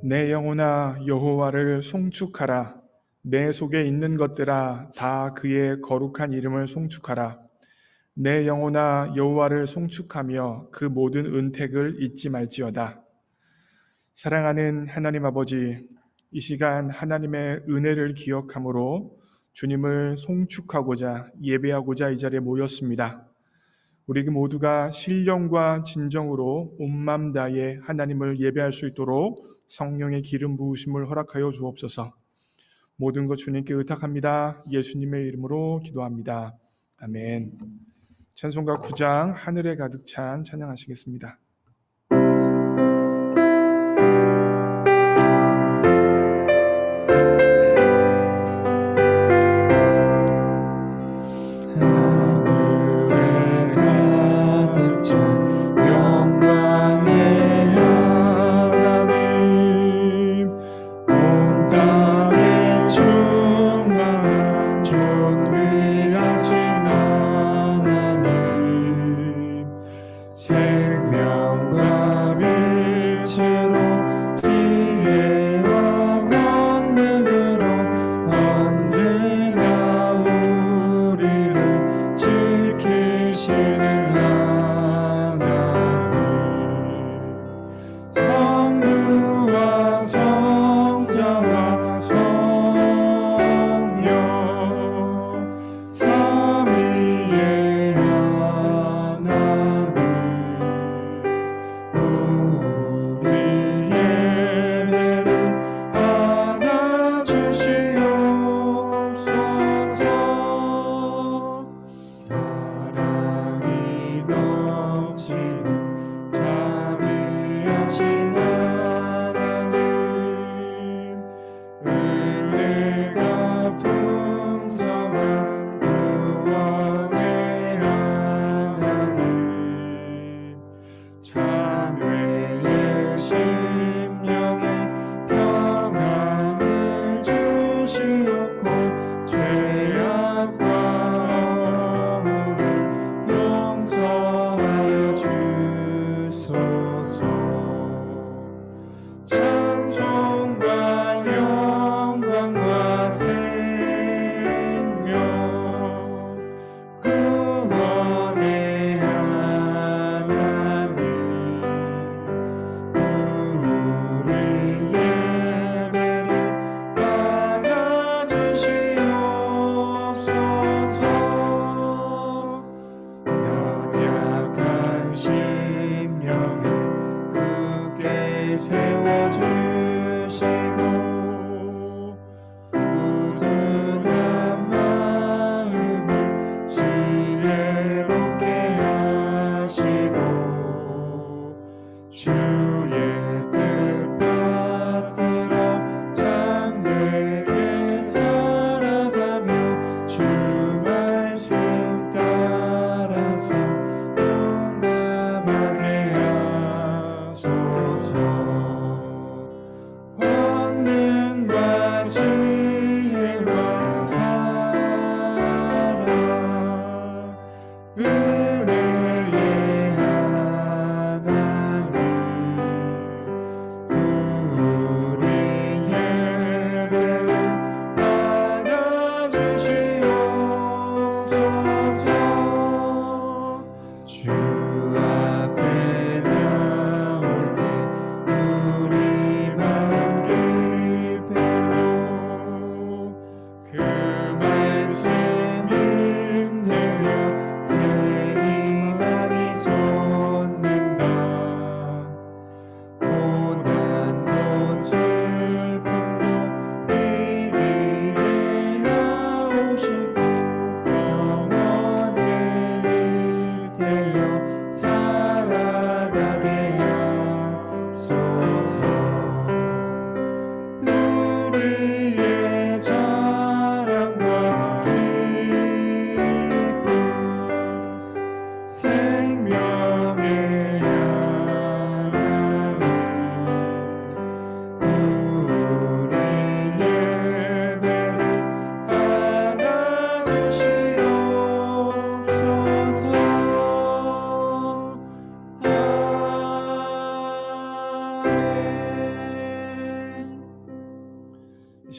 내 영혼아 여호와를 송축하라. 내 속에 있는 것들아 다 그의 거룩한 이름을 송축하라. 내 영혼아 여호와를 송축하며 그 모든 은택을 잊지 말지어다. 사랑하는 하나님 아버지, 이 시간 하나님의 은혜를 기억함으로 주님을 송축하고자 예배하고자 이 자리에 모였습니다. 우리 모두가 신령과 진정으로 온 맘 다해 하나님을 예배할 수 있도록 성령의 기름 부으심을 허락하여 주옵소서. 모든 것 주님께 의탁합니다. 예수님의 이름으로 기도합니다. 아멘. 찬송가 9장 하늘에 가득 찬 찬양하시겠습니다.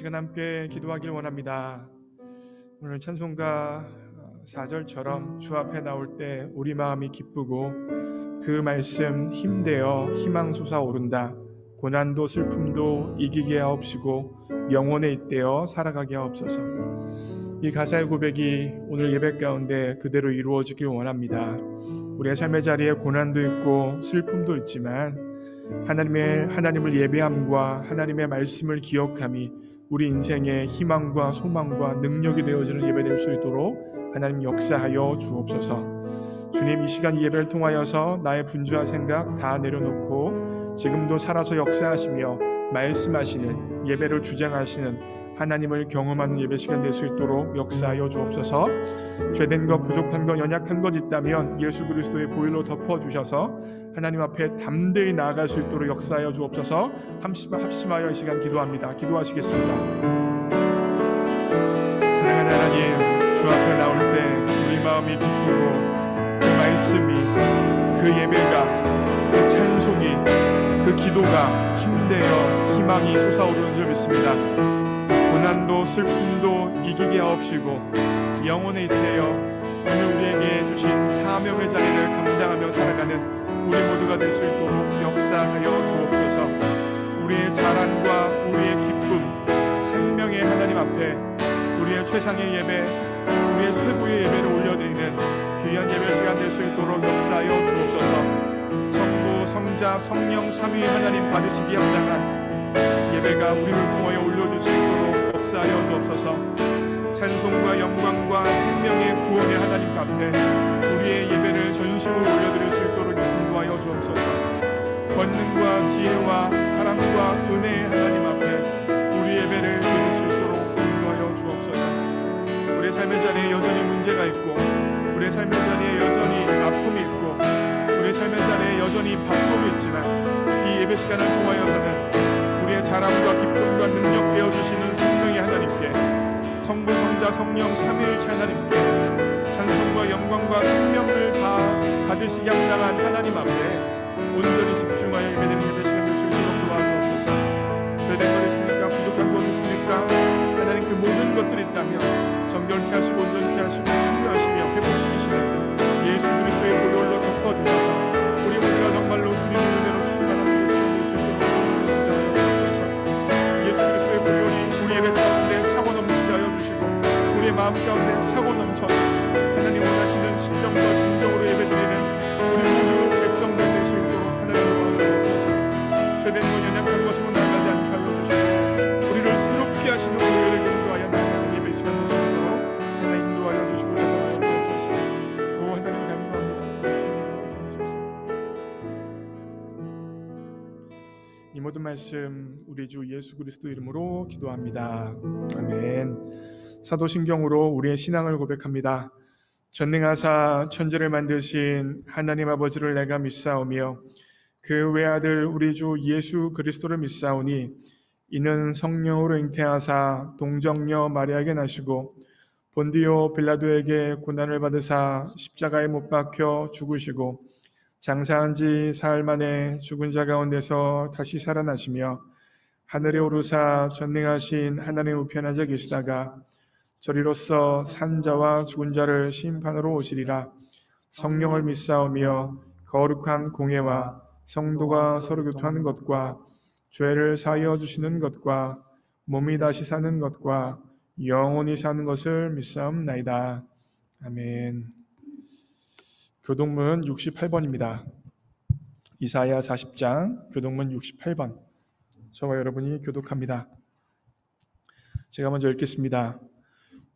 시간 함께 기도하길 원합니다. 오늘 찬송가 4절처럼 주 앞에 나올 때 우리 마음이 기쁘고 그 말씀 힘되어 희망 솟아오른다. 고난도 슬픔도 이기게 하옵시고 영혼에 잇대어 살아가게 하옵소서. 이 가사의 고백이 오늘 예배 가운데 그대로 이루어지길 원합니다. 우리의 삶의 자리에 고난도 있고 슬픔도 있지만 하나님을 예배함과 하나님의 말씀을 기억함이 우리 인생의 희망과 소망과 능력이 되어지는 예배될 수 있도록 하나님 역사하여 주옵소서. 주님, 이 시간 예배를 통하여서 나의 분주한 생각 다 내려놓고 지금도 살아서 역사하시며 말씀하시는, 예배를 주장하시는 하나님을 경험하는 예배 시간 될 수 있도록 역사하여 주옵소서. 죄된 것, 부족한 것, 연약한 것 있다면 예수 그리스도의 보혈로 덮어주셔서 하나님 앞에 담대히 나아갈 수 있도록 역사하여 주옵소서. 합심하여 이 시간 기도합니다. 기도하시겠습니다. 사랑하는 하나님, 주 앞에 나올 때 우리 마음이 기쁘고 그 말씀이, 그 예배가, 그 찬송이, 그 기도가 힘되어 희망이 솟아오르는 줄 믿습니다. 고난도 슬픔도 이기게 하옵시고 영혼에 잇대어 오늘 우리에게 주신 사명의 자리를 감당하며 살아가는 우리 모두가 될 수 있도록 역사하여 주옵소서. 우리의 자랑과 우리의 기쁨, 생명의 하나님 앞에 우리의 최상의 예배, 우리의 최고의 예배를 올려드리는 귀한 예배 시간 될 수 있도록 역사하여 주옵소서. 성부, 성자, 성령 삼위의 하나님 받으시기 합당한 예배가 우리를 통하여 올려줄 수 있도록 역사하여 주옵소서. 찬송과 영광과 생명의 구원의 하나님 앞에 우리의 예배를 전심으로 올려드릴 수 있도록 인도하여 주옵소서. 권능과 지혜와 사랑과 은혜의 하나님 앞에 우리 예배를 드릴 수 있도록 인도하여 주옵소서. 우리의 삶의 자리에 여전히 문제가 있고, 우리의 삶의 자리에 여전히 아픔이 있고, 우리의 삶의 자리에 여전히 바쁨이 있지만 이 예배 시간을 통하여서는 우리의 자랑과 기쁨과 능력 되어주시는 생명의 하나님께, 성부, 성자, 성령 삼위일체 하나님께 찬송과 영광과 생명을 다 받으시기 합당한 하나님 앞에 온전히 집중하여 예배드리는 예배 시간 될 수 있도록 도와주옵소서. 죄된 것 있습니까? 부족한 것 있습니까? 하나님, 그 모든 것들이 있다면 정결케 하시고 온전케 하시고 치유하시며 회복시키시는 예수 그리스도의 보혈로 덮어주셔서 우리 모두가 정말로 주님의 은혜로 충만한 예배 시간 될 수 있도록 수저하여 주옵소서. 예수 그리스도의 보혈이 우리 예배 가운데 차고 넘치게 하여 주시고 우리의 마음 가운데 차고 넘쳐 하나님 원하시는 심정과 진정으로 예배드리는 우리 모두 백성들 될 수 있도록 하나님 도와주옵소서. 죄된 것, 연약한 것으로 나가지 않게 하여 주시고 우리를 새롭게 하시는 보혈의 인도하여 나가는 예배 시간 될 수 있도록 하나님 인도하여 주시고 사랑하여 주옵소서. 오 하나님 감사합니다. 이 모든 말씀 우리 주 예수 그리스도 이름으로 기도합니다. 아멘. 사도신경으로 우리의 신앙을 고백합니다. 전능하사 천지를 만드신 하나님 아버지를 내가 믿사오며 그 외아들 우리 주 예수 그리스도를 믿사오니 이는 성령으로 잉태하사 동정녀 마리아에게 나시고 본디오 빌라도에게 고난을 받으사 십자가에 못 박혀 죽으시고 장사한 지 사흘 만에 죽은 자 가운데서 다시 살아나시며 하늘에 오르사 전능하신 하나님 우편에 앉아 계시다가 저리로서 산 자와 죽은 자를 심판으로 오시리라. 성령을 믿사오며 거룩한 공예와 성도가 서로 교통하는 것과 죄를 사하여 주시는 것과 몸이 다시 사는 것과 영원히 사는 것을 믿사옵나이다. 아멘. 교동문 68번입니다. 이사야 40장 교동문 68번. 저와 여러분이 교독합니다. 제가 먼저 읽겠습니다.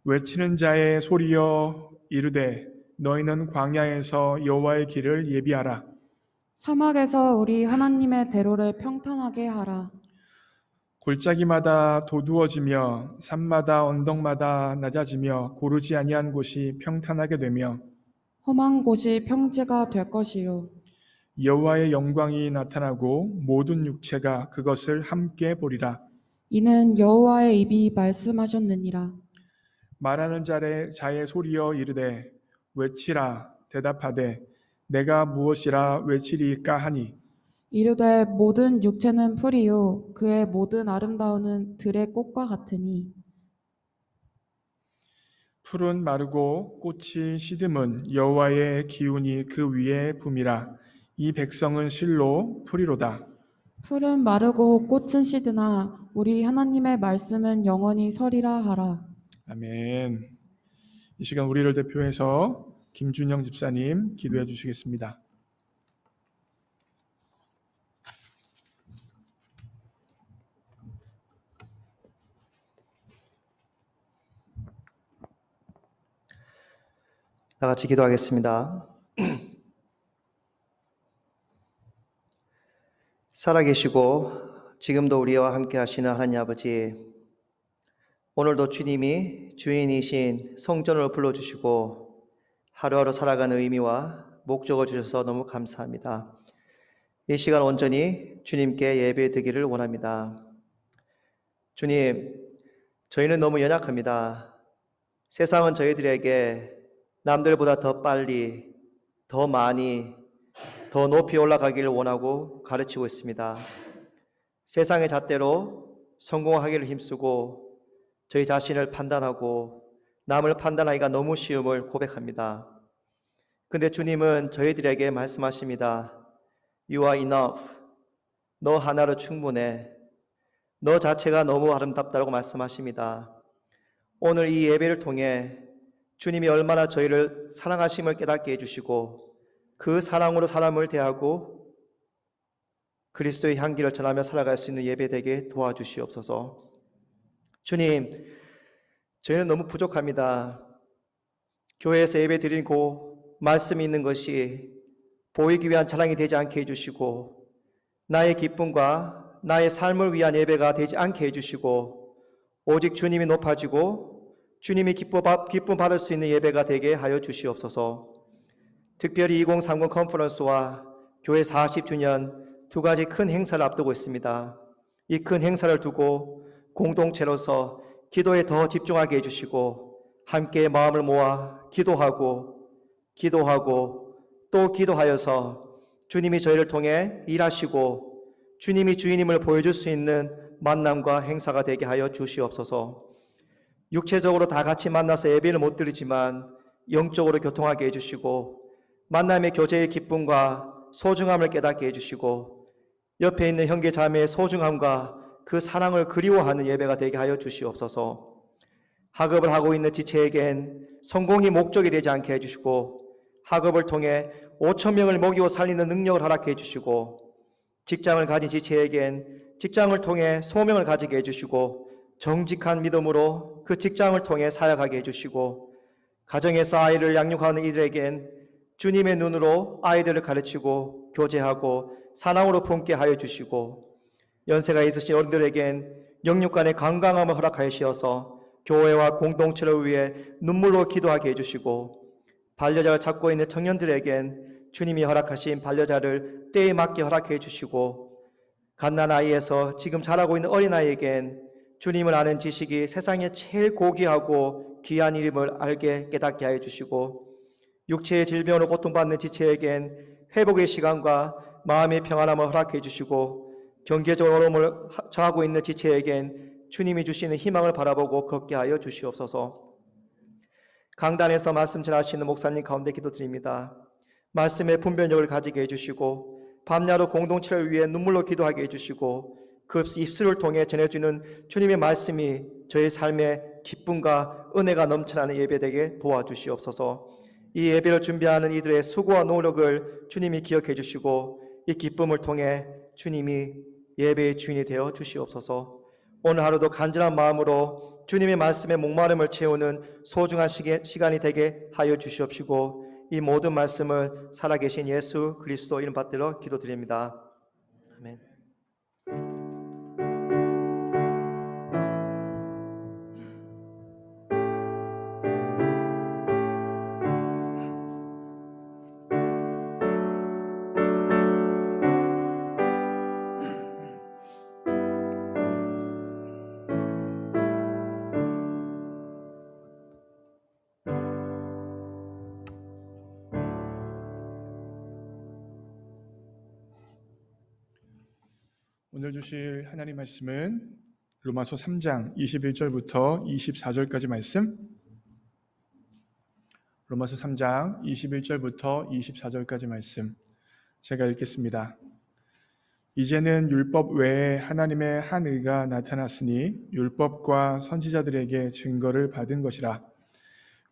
외치는 자의 소리여 이르되 너희는 광야에서 여호와의 길을 예비하라. 사막에서 우리 하나님의 대로를 평탄하게 하라. 골짜기마다 도두어지며 산마다 언덕마다 낮아지며 고르지 아니한 곳이 평탄하게 되며 험한 곳이 평지가 될 것이요 여호와의 영광이 나타나고 모든 육체가 그것을 함께 보리라. 이는 여호와의 입이 말씀하셨느니라. 말하는 자의 소리여 이르되 외치라. 대답하되 내가 무엇이라 외치리까 하니 이르되 모든 육체는 풀이요 그의 모든 아름다움은 들의 꽃과 같으니 풀은 마르고 꽃이 시듬은 여호와의 기운이 그 위에 붐이라. 이 백성은 실로 풀이로다. 풀은 마르고 꽃은 시드나 우리 하나님의 말씀은 영원히 서리라 하라. 아멘. 이 시간 우리를 대표해서 김준영 집사님 기도해 주시겠습니다. 다 같이 기도하겠습니다. 살아계시고 지금도 우리와 함께 하시는 하나님 아버지, 오늘도 주님이 주인이신 성전으로 불러주시고 하루하루 살아가는 의미와 목적을 주셔서 너무 감사합니다. 이 시간 온전히 주님께 예배드리기를 원합니다. 주님, 저희는 너무 연약합니다. 세상은 저희들에게 남들보다 더 빨리, 더 많이, 더 높이 올라가기를 원하고 가르치고 있습니다. 세상의 잣대로 성공하기를 힘쓰고 저희 자신을 판단하고 남을 판단하기가 너무 쉬움을 고백합니다. 근데 주님은 저희들에게 말씀하십니다. You are enough. 너 하나로 충분해. 너 자체가 너무 아름답다고 말씀하십니다. 오늘 이 예배를 통해 주님이 얼마나 저희를 사랑하심을 깨닫게 해주시고 그 사랑으로 사람을 대하고 그리스도의 향기를 전하며 살아갈 수 있는 예배 되게 도와주시옵소서. 주님, 저희는 너무 부족합니다. 교회에서 예배 드리고 말씀이 있는 것이 보이기 위한 자랑이 되지 않게 해주시고 나의 기쁨과 나의 삶을 위한 예배가 되지 않게 해주시고 오직 주님이 높아지고 주님이 기쁨 받을 수 있는 예배가 되게 하여 주시옵소서. 특별히 2030 컨퍼런스와 교회 40주년 두 가지 큰 행사를 앞두고 있습니다. 이 큰 행사를 두고 공동체로서 기도에 더 집중하게 해주시고 함께 마음을 모아 기도하고 또 기도하여서 주님이 저희를 통해 일하시고 주님이 주인임을 보여줄 수 있는 만남과 행사가 되게 하여 주시옵소서. 육체적으로 다 같이 만나서 예배를 못 드리지만 영적으로 교통하게 해주시고 만남의 교제의 기쁨과 소중함을 깨닫게 해주시고 옆에 있는 형제 자매의 소중함과 그 사랑을 그리워하는 예배가 되게 하여 주시옵소서. 학업을 하고 있는 지체에겐 성공이 목적이 되지 않게 해주시고 학업을 통해 5,000명을 먹이고 살리는 능력을 허락해 주시고 직장을 가진 지체에겐 직장을 통해 소명을 가지게 해주시고 정직한 믿음으로 그 직장을 통해 사역하게 해주시고 가정에서 아이를 양육하는 이들에겐 주님의 눈으로 아이들을 가르치고 교제하고 사랑으로 품게 하여 주시고 연세가 있으신 어른들에겐 영육간의 건강함을 허락하시어서 교회와 공동체를 위해 눈물로 기도하게 해주시고 반려자를 찾고 있는 청년들에겐 주님이 허락하신 반려자를 때에 맞게 허락해 주시고 갓난아이에서 지금 자라고 있는 어린아이에겐 주님을 아는 지식이 세상에 제일 고귀하고 귀한 이름을 알게 깨닫게 하여 주시고 육체의 질병으로 고통받는 지체에겐 회복의 시간과 마음의 평안함을 허락해 주시고 경제적으로 어려움을 처하고 있는 지체에겐 주님이 주시는 희망을 바라보고 걷게 하여 주시옵소서. 강단에서 말씀 전하시는 목사님 가운데 기도드립니다. 말씀의 분별력을 가지게 해주시고 밤야로 공동체를 위해 눈물로 기도하게 해주시고 그 입술을 통해 전해주는 주님의 말씀이 저의 삶의 기쁨과 은혜가 넘쳐나는 예배되게 도와주시옵소서. 이 예배를 준비하는 이들의 수고와 노력을 주님이 기억해 주시고 이 기쁨을 통해 주님이 예배의 주인이 되어 주시옵소서. 오늘 하루도 간절한 마음으로 주님의 말씀에 목마름을 채우는 소중한 시간이 되게 하여 주시옵시고 이 모든 말씀을 살아계신 예수 그리스도 이름 받들어 기도드립니다. 아멘. 오늘 주실 하나님 말씀은 로마서 3장 21절부터 24절까지 말씀, 로마서 3장 21절부터 24절까지 말씀 제가 읽겠습니다. 이제는 율법 외에 하나님의 한 의가 나타났으니 율법과 선지자들에게 증거를 받은 것이라.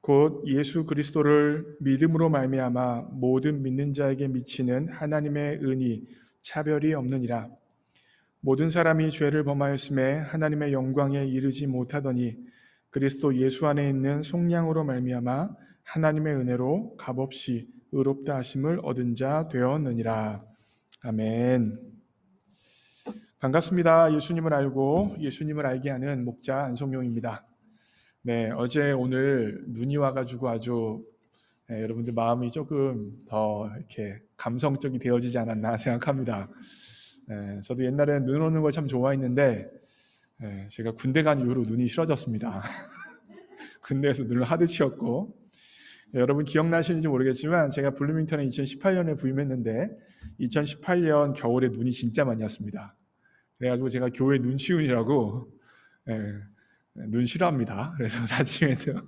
곧 예수 그리스도를 믿음으로 말미암아 모든 믿는 자에게 미치는 하나님의 은이 차별이 없느니라. 모든 사람이 죄를 범하였음에 하나님의 영광에 이르지 못하더니 그리스도 예수 안에 있는 속량으로 말미암아 하나님의 은혜로 값없이 의롭다 하심을 얻은 자 되었느니라. 아멘. 반갑습니다. 예수님을 알고 예수님을 알게 하는 목자 안성용입니다. 네, 어제 오늘 눈이 와가지고 아주 여러분들 마음이 조금 더 이렇게 감성적이 되어지지 않았나 생각합니다. 저도 옛날에 눈 오는 걸 참 좋아했는데 제가 군대 간 이후로 눈이 싫어졌습니다. 군대에서 눈을 하도 치웠고, 여러분 기억나시는지 모르겠지만 제가 블루밍턴에 2018년에 부임했는데 2018년 겨울에 눈이 진짜 많이 왔습니다. 그래가지고 제가 교회 눈치운이라고 눈 싫어합니다. 그래서 아침에도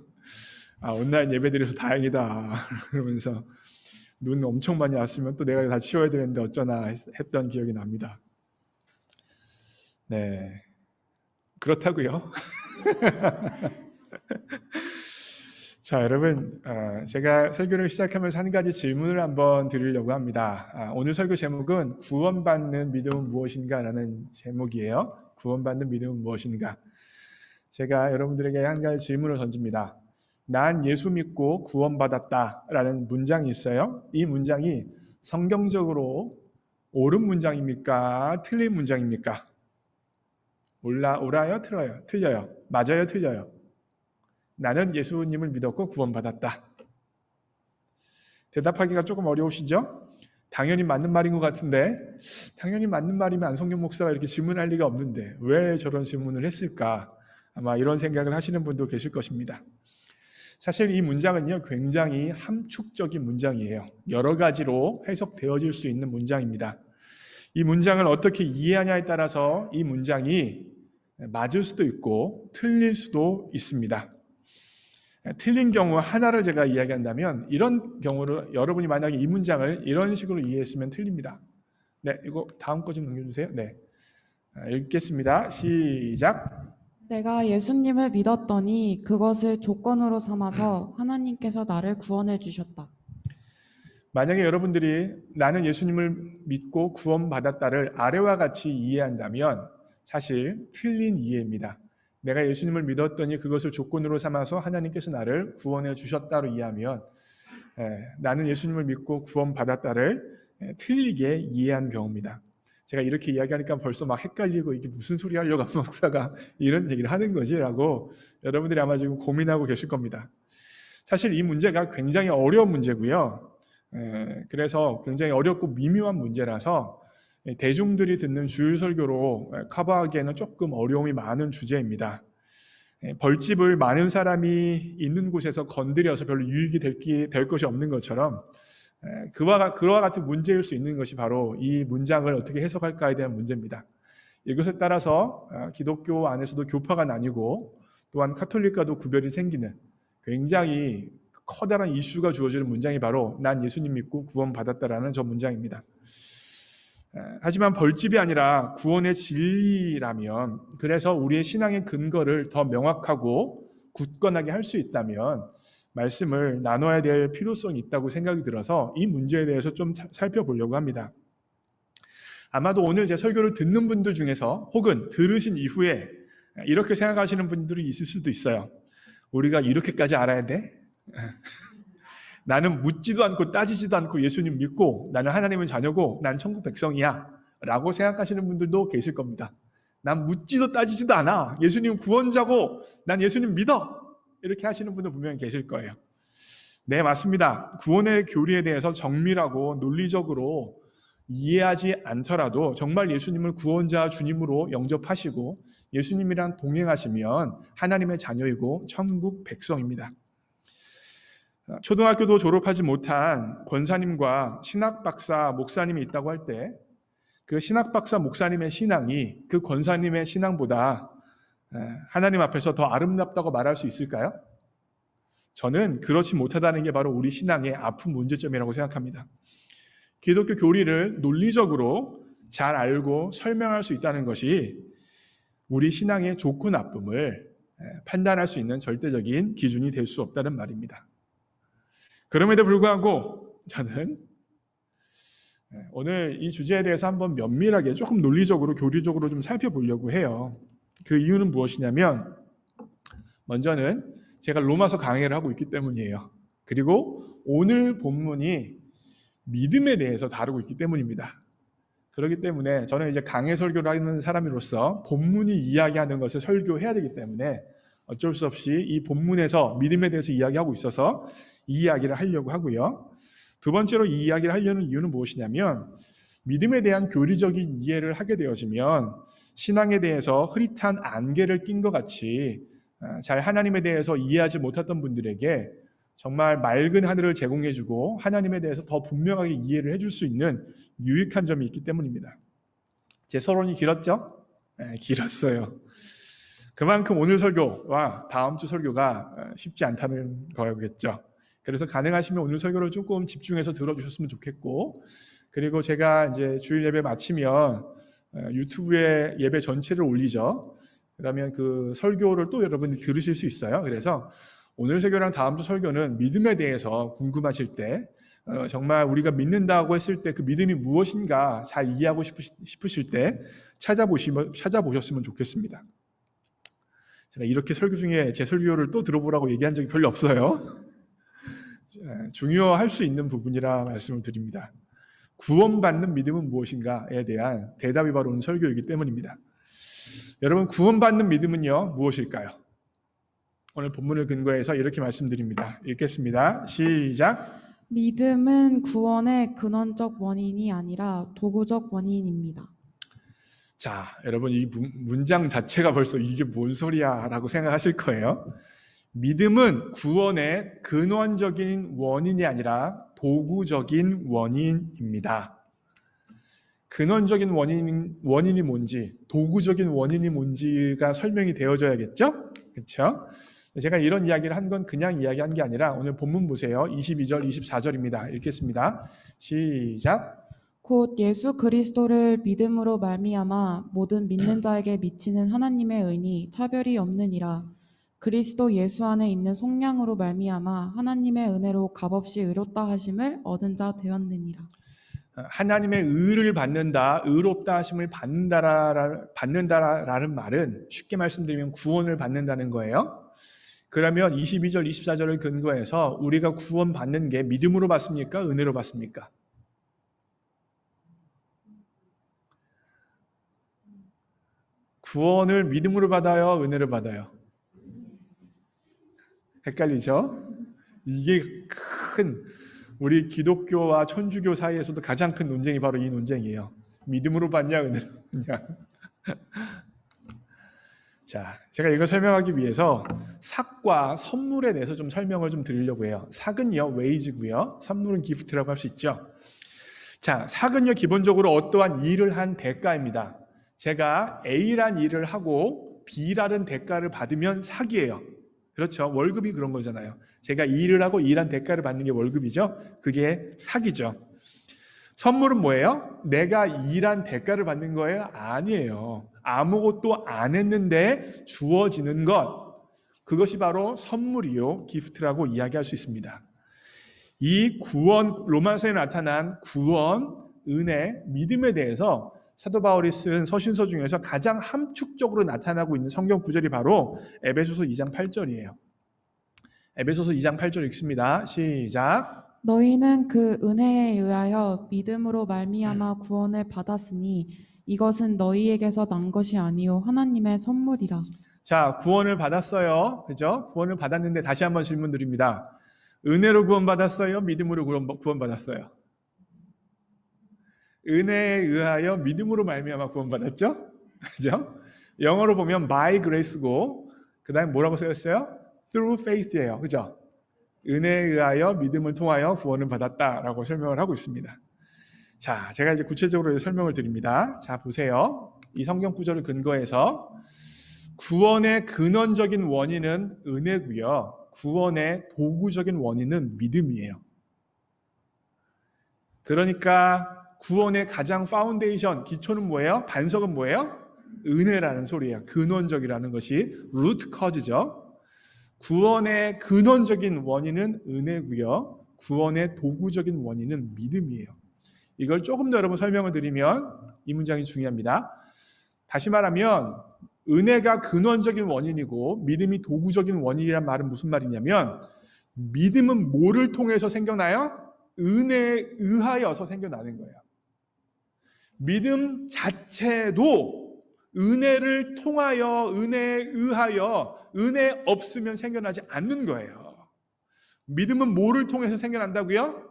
온라인 예배드려서 다행이다 그러면서 눈 엄청 많이 왔으면 또 내가 다 치워야 되는데 어쩌나 했던 기억이 납니다. 네, 그렇다고요. 자, 여러분, 제가 설교를 시작하면서 한 가지 질문을 한번 드리려고 합니다. 오늘 설교 제목은 구원받는 믿음은 무엇인가 라는 제목이에요. 구원받는 믿음은 무엇인가. 제가 여러분들에게 한 가지 질문을 던집니다. 난 예수 믿고 구원받았다 라는 문장이 있어요. 이 문장이 성경적으로 옳은 문장입니까? 틀린 문장입니까? 옳아요? 틀려요? 맞아요? 틀려요? 나는 예수님을 믿었고 구원받았다. 대답하기가 조금 어려우시죠? 당연히 맞는 말인 것 같은데, 당연히 맞는 말이면 안성경 목사가 이렇게 질문할 리가 없는데 왜 저런 질문을 했을까? 아마 이런 생각을 하시는 분도 계실 것입니다. 사실 이 문장은요, 굉장히 함축적인 문장이에요. 여러 가지로 해석되어질 수 있는 문장입니다. 이 문장을 어떻게 이해하냐에 따라서 이 문장이 맞을 수도 있고 틀릴 수도 있습니다. 틀린 경우 하나를 제가 이야기한다면, 이런 경우를 여러분이 만약에 이 문장을 이런 식으로 이해했으면 틀립니다. 네, 이거 다음 거 좀 넘겨주세요. 네, 읽겠습니다. 시작. 내가 예수님을 믿었더니 그것을 조건으로 삼아서 하나님께서 나를 구원해 주셨다. 만약에 여러분들이 나는 예수님을 믿고 구원받았다를 아래와 같이 이해한다면 사실 틀린 이해입니다. 내가 예수님을 믿었더니 그것을 조건으로 삼아서 하나님께서 나를 구원해 주셨다로 이해하면 나는 예수님을 믿고 구원받았다를 틀리게 이해한 경우입니다. 제가 이렇게 이야기하니까 벌써 막 헷갈리고 이게 무슨 소리 하려고 목사가 이런 얘기를 하는 거지? 라고 여러분들이 아마 지금 고민하고 계실 겁니다. 사실 이 문제가 굉장히 어려운 문제고요. 그래서 굉장히 어렵고 미묘한 문제라서 대중들이 듣는 주일 설교로 커버하기에는 조금 어려움이 많은 주제입니다. 벌집을 많은 사람이 있는 곳에서 건드려서 별로 유익이 될 것이 없는 것처럼 그와 같은 문제일 수 있는 것이 바로 이 문장을 어떻게 해석할까에 대한 문제입니다. 이것에 따라서 기독교 안에서도 교파가 나뉘고 또한 카톨릭과도 구별이 생기는 굉장히 커다란 이슈가 주어지는 문장이 바로 난 예수님 믿고 구원받았다라는 저 문장입니다. 하지만 벌집이 아니라 구원의 진리라면, 그래서 우리의 신앙의 근거를 더 명확하고 굳건하게 할 수 있다면 말씀을 나눠야 될 필요성이 있다고 생각이 들어서 이 문제에 대해서 좀 살펴보려고 합니다. 아마도 오늘 제 설교를 듣는 분들 중에서 혹은 들으신 이후에 이렇게 생각하시는 분들이 있을 수도 있어요. 우리가 이렇게까지 알아야 돼? 나는 묻지도 않고 따지지도 않고 예수님 믿고 나는 하나님의 자녀고 난 천국 백성이야 라고 생각하시는 분들도 계실 겁니다. 난 묻지도 따지지도 않아. 예수님 구원자고 난 예수님 믿어. 이렇게 하시는 분도 분명히 계실 거예요. 네, 맞습니다. 구원의 교리에 대해서 정밀하고 논리적으로 이해하지 않더라도 정말 예수님을 구원자 주님으로 영접하시고 예수님이랑 동행하시면 하나님의 자녀이고 천국 백성입니다. 초등학교도 졸업하지 못한 권사님과 신학 박사 목사님이 있다고 할 때 그 신학 박사 목사님의 신앙이 그 권사님의 신앙보다 하나님 앞에서 더 아름답다고 말할 수 있을까요? 저는 그렇지 못하다는 게 바로 우리 신앙의 아픈 문제점이라고 생각합니다. 기독교 교리를 논리적으로 잘 알고 설명할 수 있다는 것이 우리 신앙의 좋고 나쁨을 판단할 수 있는 절대적인 기준이 될 수 없다는 말입니다. 그럼에도 불구하고 저는 오늘 이 주제에 대해서 한번 면밀하게 조금 논리적으로 교리적으로 좀 살펴보려고 해요. 그 이유는 무엇이냐면 먼저는 제가 로마서 강해를 하고 있기 때문이에요. 그리고 오늘 본문이 믿음에 대해서 다루고 있기 때문입니다. 그렇기 때문에 저는 이제 강해 설교를 하는 사람으로서 본문이 이야기하는 것을 설교해야 되기 때문에 어쩔 수 없이 이 본문에서 믿음에 대해서 이야기하고 있어서 이 이야기를 하려고 하고요. 두 번째로 이 이야기를 하려는 이유는 무엇이냐면 믿음에 대한 교리적인 이해를 하게 되어지면 신앙에 대해서 흐릿한 안개를 낀 것 같이 잘 하나님에 대해서 이해하지 못했던 분들에게 정말 맑은 하늘을 제공해주고 하나님에 대해서 더 분명하게 이해를 해줄 수 있는 유익한 점이 있기 때문입니다. 제 서론이 길었죠? 네, 길었어요. 그만큼 오늘 설교와 다음 주 설교가 쉽지 않다는 거겠죠. 그래서 가능하시면 오늘 설교를 조금 집중해서 들어주셨으면 좋겠고, 그리고 제가 이제 주일 예배 마치면 유튜브에 예배 전체를 올리죠. 그러면 그 설교를 또 여러분이 들으실 수 있어요. 그래서 오늘 설교랑 다음 주 설교는 믿음에 대해서 궁금하실 때, 정말 우리가 믿는다고 했을 때 그 믿음이 무엇인가 잘 이해하고 싶으실 때 찾아보셨으면 좋겠습니다. 제가 이렇게 설교 중에 제 설교를 또 들어보라고 얘기한 적이 별로 없어요. 중요할 수 있는 부분이라 말씀을 드립니다. 구원받는 믿음은 무엇인가에 대한 대답이 바로 오늘 설교이기 때문입니다. 여러분, 구원받는 믿음은요, 무엇일까요? 오늘 본문을 근거해서 이렇게 말씀드립니다. 읽겠습니다. 시작. 믿음은 구원의 근원적 원인이 아니라 도구적 원인입니다. 자, 여러분, 이 문장 자체가 벌써 이게 뭔 소리야 라고 생각하실 거예요. 믿음은 구원의 근원적인 원인이 아니라 도구적인 원인입니다. 근원적인 원인이 뭔지, 도구적인 원인이 뭔지가 설명이 되어져야겠죠? 그렇죠? 제가 이런 이야기를 한 건 그냥 이야기한 게 아니라 오늘 본문 보세요. 22절, 24절입니다. 읽겠습니다. 시작. 곧 예수 그리스도를 믿음으로 말미암아 모든 믿는 자에게 미치는 하나님의 은이 차별이 없느니라. 그리스도 예수 안에 있는 속량으로 말미암아 하나님의 은혜로 값없이 의롭다 하심을 얻은 자 되었느니라. 하나님의 의를 받는다, 의롭다 하심을 받는다라는 말은 쉽게 말씀드리면 구원을 받는다는 거예요. 그러면 22절, 24절을 근거해서 우리가 구원 받는 게 믿음으로 받습니까? 은혜로 받습니까? 구원을 믿음으로 받아요? 은혜로 받아요? 헷갈리죠? 이게 큰 우리 기독교와 천주교 사이에서도 가장 큰 논쟁이 바로 이 논쟁이에요. 믿음으로 받냐, 은혜로 받냐. 자, 제가 이걸 설명하기 위해서 삭과 선물에 대해서 좀 설명을 좀 드리려고 해요. 삭은요, 웨이즈고요. 선물은 기프트라고 할 수 있죠. 자, 삭은요, 기본적으로 어떠한 일을 한 대가입니다. 제가 A란 일을 하고 B라는 대가를 받으면 삭이에요. 그렇죠. 월급이 그런 거잖아요. 제가 일을 하고 일한 대가를 받는 게 월급이죠. 그게 삭이죠. 선물은 뭐예요? 내가 일한 대가를 받는 거예요? 아니에요. 아무것도 안 했는데 주어지는 것. 그것이 바로 선물이요, 기프트라고 이야기할 수 있습니다. 이 구원, 로마서에 나타난 구원, 은혜, 믿음에 대해서 사도 바울이 쓴 서신서 중에서 가장 함축적으로 나타나고 있는 성경 구절이 바로 에베소서 2장 8절이에요. 에베소서 2장 8절 읽습니다. 시작. 너희는 그 은혜에 의하여 믿음으로 말미암아 구원을 받았으니 이것은 너희에게서 난 것이 아니요 하나님의 선물이라. 자, 구원을 받았어요. 그죠? 구원을 받았는데 다시 한번 질문 드립니다. 은혜로 구원받았어요? 믿음으로 구원받았어요? 은혜에 의하여 믿음으로 말미암아 구원받았죠? 그죠? 영어로 보면 by grace고 그 다음에 뭐라고 쓰였어요? through faith예요. 그죠? 은혜에 의하여 믿음을 통하여 구원을 받았다라고 설명을 하고 있습니다. 자, 제가 이제 구체적으로 설명을 드립니다. 자, 보세요. 이 성경 구절을 근거해서 구원의 근원적인 원인은 은혜고요. 구원의 도구적인 원인은 믿음이에요. 그러니까 구원의 가장 파운데이션, 기초는 뭐예요? 반석은 뭐예요? 은혜라는 소리예요. 근원적이라는 것이 루트 커즈죠. 구원의 근원적인 원인은 은혜고요. 구원의 도구적인 원인은 믿음이에요. 이걸 조금 더 여러분 설명을 드리면 이 문장이 중요합니다. 다시 말하면 은혜가 근원적인 원인이고 믿음이 도구적인 원인이란 말은 무슨 말이냐면 믿음은 뭐를 통해서 생겨나요? 은혜에 의하여서 생겨나는 거예요. 믿음 자체도 은혜를 통하여, 은혜에 의하여, 은혜 없으면 생겨나지 않는 거예요. 믿음은 뭐를 통해서 생겨난다고요?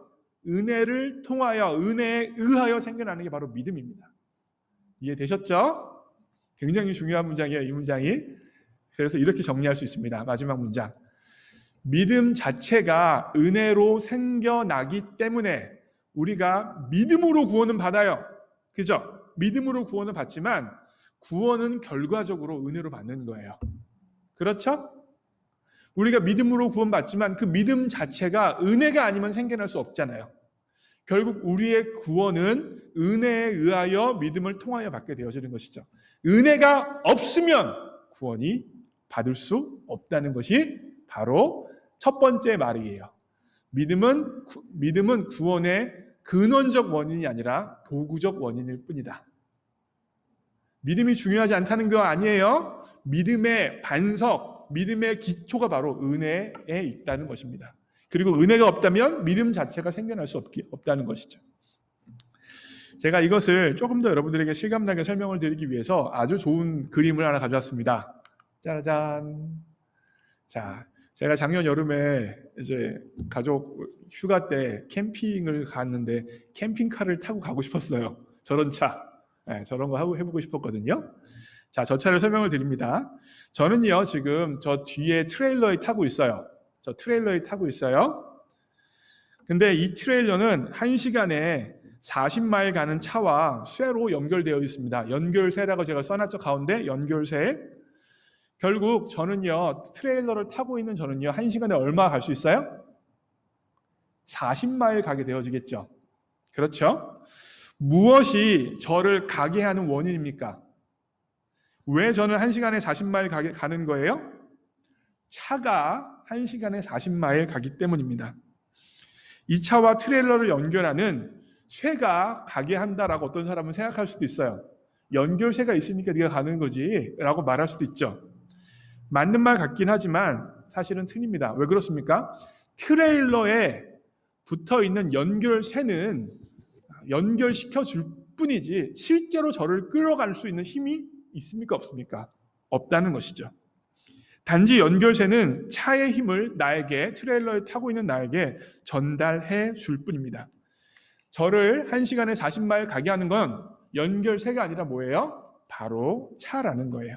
은혜를 통하여, 은혜에 의하여 생겨나는 게 바로 믿음입니다. 이해되셨죠? 굉장히 중요한 문장이에요, 이 문장이. 그래서 이렇게 정리할 수 있습니다. 마지막 문장. 믿음 자체가 은혜로 생겨나기 때문에 우리가 믿음으로 구원은 받아요. 그죠? 믿음으로 구원을 받지만 구원은 결과적으로 은혜로 받는 거예요. 그렇죠? 우리가 믿음으로 구원받지만 그 믿음 자체가 은혜가 아니면 생겨날 수 없잖아요. 결국 우리의 구원은 은혜에 의하여 믿음을 통하여 받게 되어지는 것이죠. 은혜가 없으면 구원이 받을 수 없다는 것이 바로 첫 번째 말이에요. 믿음은 구원의 근원적 원인이 아니라 도구적 원인일 뿐이다. 믿음이 중요하지 않다는 거 아니에요. 믿음의 반석, 믿음의 기초가 바로 은혜에 있다는 것입니다. 그리고 은혜가 없다면 믿음 자체가 생겨날 수 없다는 것이죠. 제가 이것을 조금 더 여러분들에게 실감나게 설명을 드리기 위해서 아주 좋은 그림을 하나 가져왔습니다. 짜라잔. 자, 제가 작년 여름에 이제 가족 휴가 때 캠핑을 갔는데 캠핑카를 타고 가고 싶었어요. 저런 차. 네, 저런 거 해보고 싶었거든요. 자, 저 차를 설명을 드립니다. 저는요, 지금 저 뒤에 트레일러에 타고 있어요. 저 트레일러에 타고 있어요. 근데 이 트레일러는 1시간에 40마일 가는 차와 쇠로 연결되어 있습니다. 연결쇠라고 제가 써놨죠. 가운데 연결쇠. 결국 저는요, 트레일러를 타고 있는 저는요, 1시간에 얼마 갈 수 있어요? 40마일 가게 되어지겠죠. 그렇죠? 무엇이 저를 가게 하는 원인입니까? 왜 저는 1시간에 40마일 가는 거예요? 차가 1시간에 40마일 가기 때문입니다. 이 차와 트레일러를 연결하는 쇠가 가게 한다라고 어떤 사람은 생각할 수도 있어요. 연결쇠가 있으니까 네가 가는 거지 라고 말할 수도 있죠. 맞는 말 같긴 하지만 사실은 틀립니다. 왜 그렇습니까? 트레일러에 붙어있는 연결쇠는 연결시켜 줄 뿐이지 실제로 저를 끌어갈 수 있는 힘이 있습니까? 없습니까? 없다는 것이죠. 단지 연결쇠는 차의 힘을 나에게, 트레일러에 타고 있는 나에게 전달해 줄 뿐입니다. 저를 1시간에 40마일 가게 하는 건 연결쇠가 아니라 뭐예요? 바로 차라는 거예요.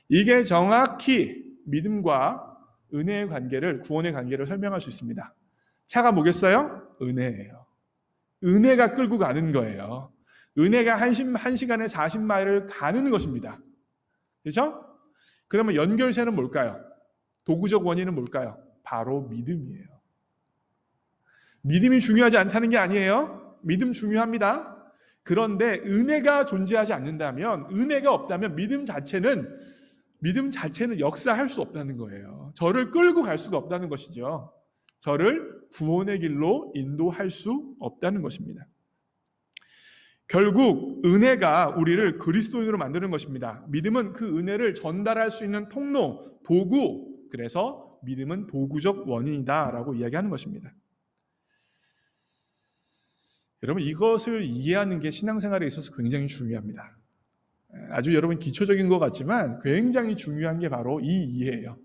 이게 정확히 믿음과 은혜의 관계를, 구원의 관계를 설명할 수 있습니다. 차가 뭐겠어요? 은혜예요. 은혜가 끌고 가는 거예요. 은혜가 1시간에 40마일을 가는 것입니다. 그렇죠? 그러면 연결쇠는 뭘까요? 도구적 원인은 뭘까요? 바로 믿음이에요. 믿음이 중요하지 않다는 게 아니에요. 믿음 중요합니다. 그런데 은혜가 존재하지 않는다면, 은혜가 없다면 믿음 자체는 역사할 수 없다는 거예요. 저를 끌고 갈 수가 없다는 것이죠. 저를 구원의 길로 인도할 수 없다는 것입니다. 결국 은혜가 우리를 그리스도인으로 만드는 것입니다. 믿음은 그 은혜를 전달할 수 있는 통로, 도구, 그래서 믿음은 도구적 원인이다라고 이야기하는 것입니다. 여러분, 이것을 이해하는 게 신앙생활에 있어서 굉장히 중요합니다. 아주 여러분 기초적인 것 같지만 굉장히 중요한 게 바로 이 이해예요.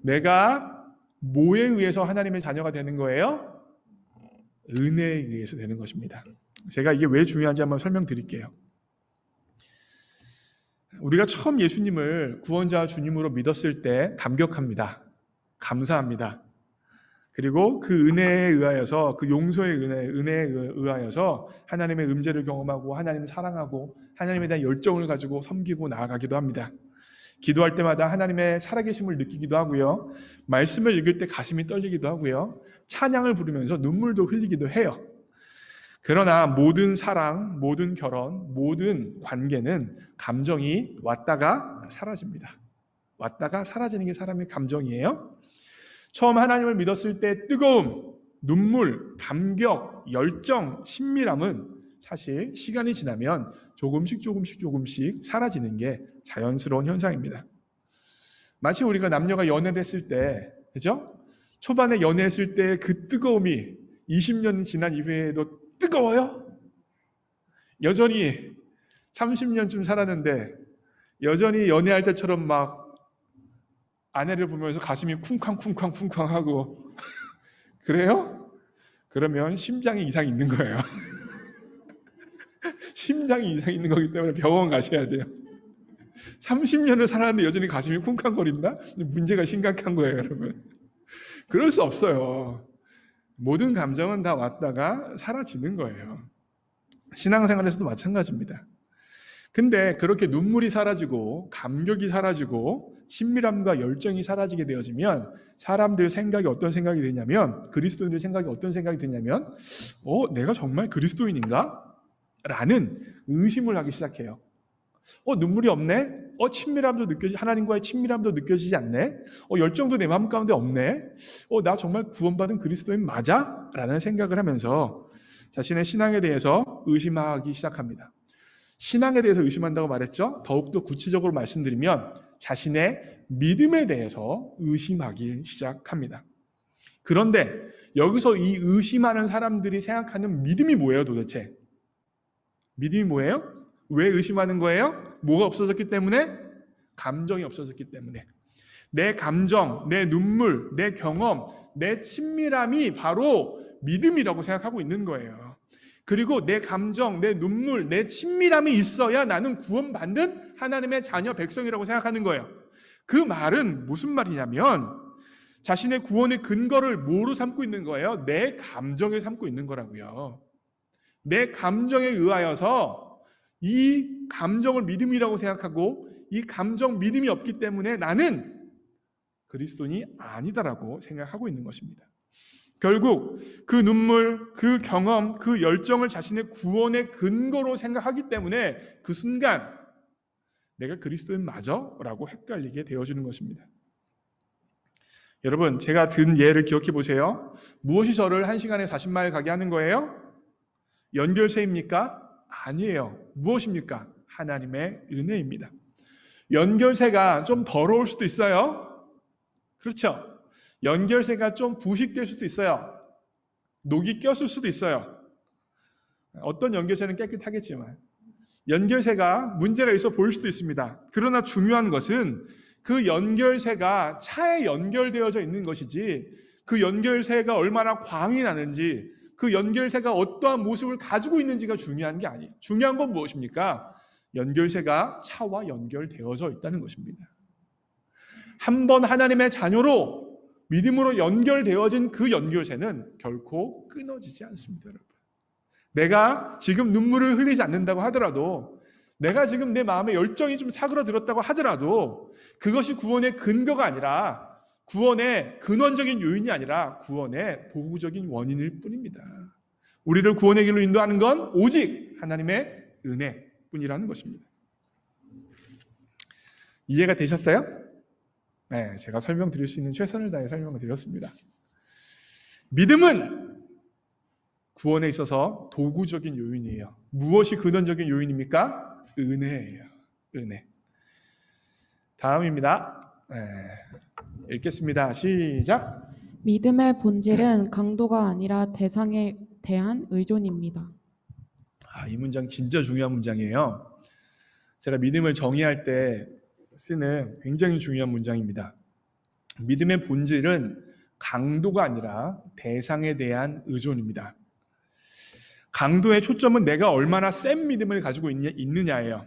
내가 뭐에 의해서 하나님의 자녀가 되는 거예요? 은혜에 의해서 되는 것입니다. 제가 이게 왜 중요한지 한번 설명드릴게요. 우리가 처음 예수님을 구원자 주님으로 믿었을 때 감격합니다. 감사합니다. 그리고 그 은혜에 의하여서, 그 용서의 은혜에 의하여서 하나님의 음재를 경험하고 하나님을 사랑하고 하나님에 대한 열정을 가지고 섬기고 나아가기도 합니다. 기도할 때마다 하나님의 살아계심을 느끼기도 하고요. 말씀을 읽을 때 가슴이 떨리기도 하고요. 찬양을 부르면서 눈물도 흘리기도 해요. 그러나 모든 사랑, 모든 결혼, 모든 관계는 감정이 왔다가 사라집니다. 왔다가 사라지는 게 사람의 감정이에요. 처음 하나님을 믿었을 때 뜨거움, 눈물, 감격, 열정, 친밀함은 사실 시간이 지나면 조금씩 사라지는 게 자연스러운 현상입니다. 마치 우리가 남녀가 연애를 했을 때, 그죠? 초반에 연애했을 때 그 뜨거움이 20년 지난 이후에도 뜨거워요? 여전히 30년쯤 살았는데 여전히 연애할 때처럼 막 아내를 보면서 가슴이 쿵쾅쿵쾅쿵쾅하고 그래요? 그러면 심장에 이상이 있는 거예요. 심장이 이상이 있는 거기 때문에 병원 가셔야 돼요. 30년을 살았는데 여전히 가슴이 쿵쾅거린다? 문제가 심각한 거예요, 여러분. 그럴 수 없어요. 모든 감정은 다 왔다가 사라지는 거예요. 신앙생활에서도 마찬가지입니다. 근데 그렇게 눈물이 사라지고 감격이 사라지고 친밀함과 열정이 사라지게 되어지면 사람들 생각이 어떤 생각이 되냐면, 그리스도인들 생각이 어떤 생각이 드냐면 내가 정말 그리스도인인가? 라는 의심을 하기 시작해요. 눈물이 없네? 친밀함도 하나님과의 친밀함도 느껴지지 않네? 열정도 내 마음 가운데 없네? 나 정말 구원받은 그리스도인 맞아? 라는 생각을 하면서 자신의 신앙에 대해서 의심하기 시작합니다. 신앙에 대해서 의심한다고 말했죠? 더욱더 구체적으로 말씀드리면 자신의 믿음에 대해서 의심하기 시작합니다. 그런데 여기서 이 의심하는 사람들이 생각하는 믿음이 뭐예요, 도대체? 믿음이 뭐예요? 왜 의심하는 거예요? 뭐가 없어졌기 때문에? 감정이 없어졌기 때문에. 내 감정, 내 눈물, 내 경험, 내 친밀함이 바로 믿음이라고 생각하고 있는 거예요. 그리고 내 감정, 내 눈물, 내 친밀함이 있어야 나는 구원받는 하나님의 자녀 백성이라고 생각하는 거예요. 그 말은 무슨 말이냐면 자신의 구원의 근거를 뭐로 삼고 있는 거예요? 내 감정에 삼고 있는 거라고요. 내 감정에 의하여서 이 감정을 믿음이라고 생각하고 이 감정 믿음이 없기 때문에 나는 그리스도인이 아니다라고 생각하고 있는 것입니다. 결국 그 눈물, 그 경험, 그 열정을 자신의 구원의 근거로 생각하기 때문에 그 순간 내가 그리스도인 맞아? 라고 헷갈리게 되어지는 것입니다. 여러분, 제가 든 예를 기억해 보세요. 무엇이 저를 1시간에 40마일 가게 하는 거예요? 연결새입니까? 아니에요. 무엇입니까? 하나님의 은혜입니다. 연결새가 좀 더러울 수도 있어요. 그렇죠? 연결새가 좀 부식될 수도 있어요. 녹이 꼈을 수도 있어요. 어떤 연결새는 깨끗하겠지만 연결새가 문제가 있어 보일 수도 있습니다. 그러나 중요한 것은 그 연결새가 차에 연결되어져 있는 것이지 그 연결새가 얼마나 광이 나는지 그 연결새가 어떠한 모습을 가지고 있는지가 중요한 게 아니에요. 중요한 건 무엇입니까? 연결새가 차와 연결되어져 있다는 것입니다. 한번 하나님의 자녀로 믿음으로 연결되어진 그 연결새는 결코 끊어지지 않습니다, 여러분. 내가 지금 눈물을 흘리지 않는다고 하더라도, 내가 지금 내 마음에 열정이 좀 사그러들었다고 하더라도 그것이 구원의 근거가 아니라, 구원의 근원적인 요인이 아니라 구원의 도구적인 원인일 뿐입니다. 우리를 구원의 길로 인도하는 건 오직 하나님의 은혜뿐이라는 것입니다. 이해가 되셨어요? 네, 제가 설명드릴 수 있는 최선을 다해 설명을 드렸습니다. 믿음은 구원에 있어서 도구적인 요인이에요. 무엇이 근원적인 요인입니까? 은혜예요. 은혜. 다음입니다. 읽겠습니다. 시작. 믿음의 본질은 강도가 아니라 대상에 대한 의존입니다. 이 문장 진짜 중요한 문장이에요. 제가 믿음을 정의할 때 쓰는 굉장히 중요한 문장입니다. 믿음의 본질은 강도가 아니라 대상에 대한 의존입니다. 강도의 초점은 내가 얼마나 센 믿음을 가지고 있느냐예요.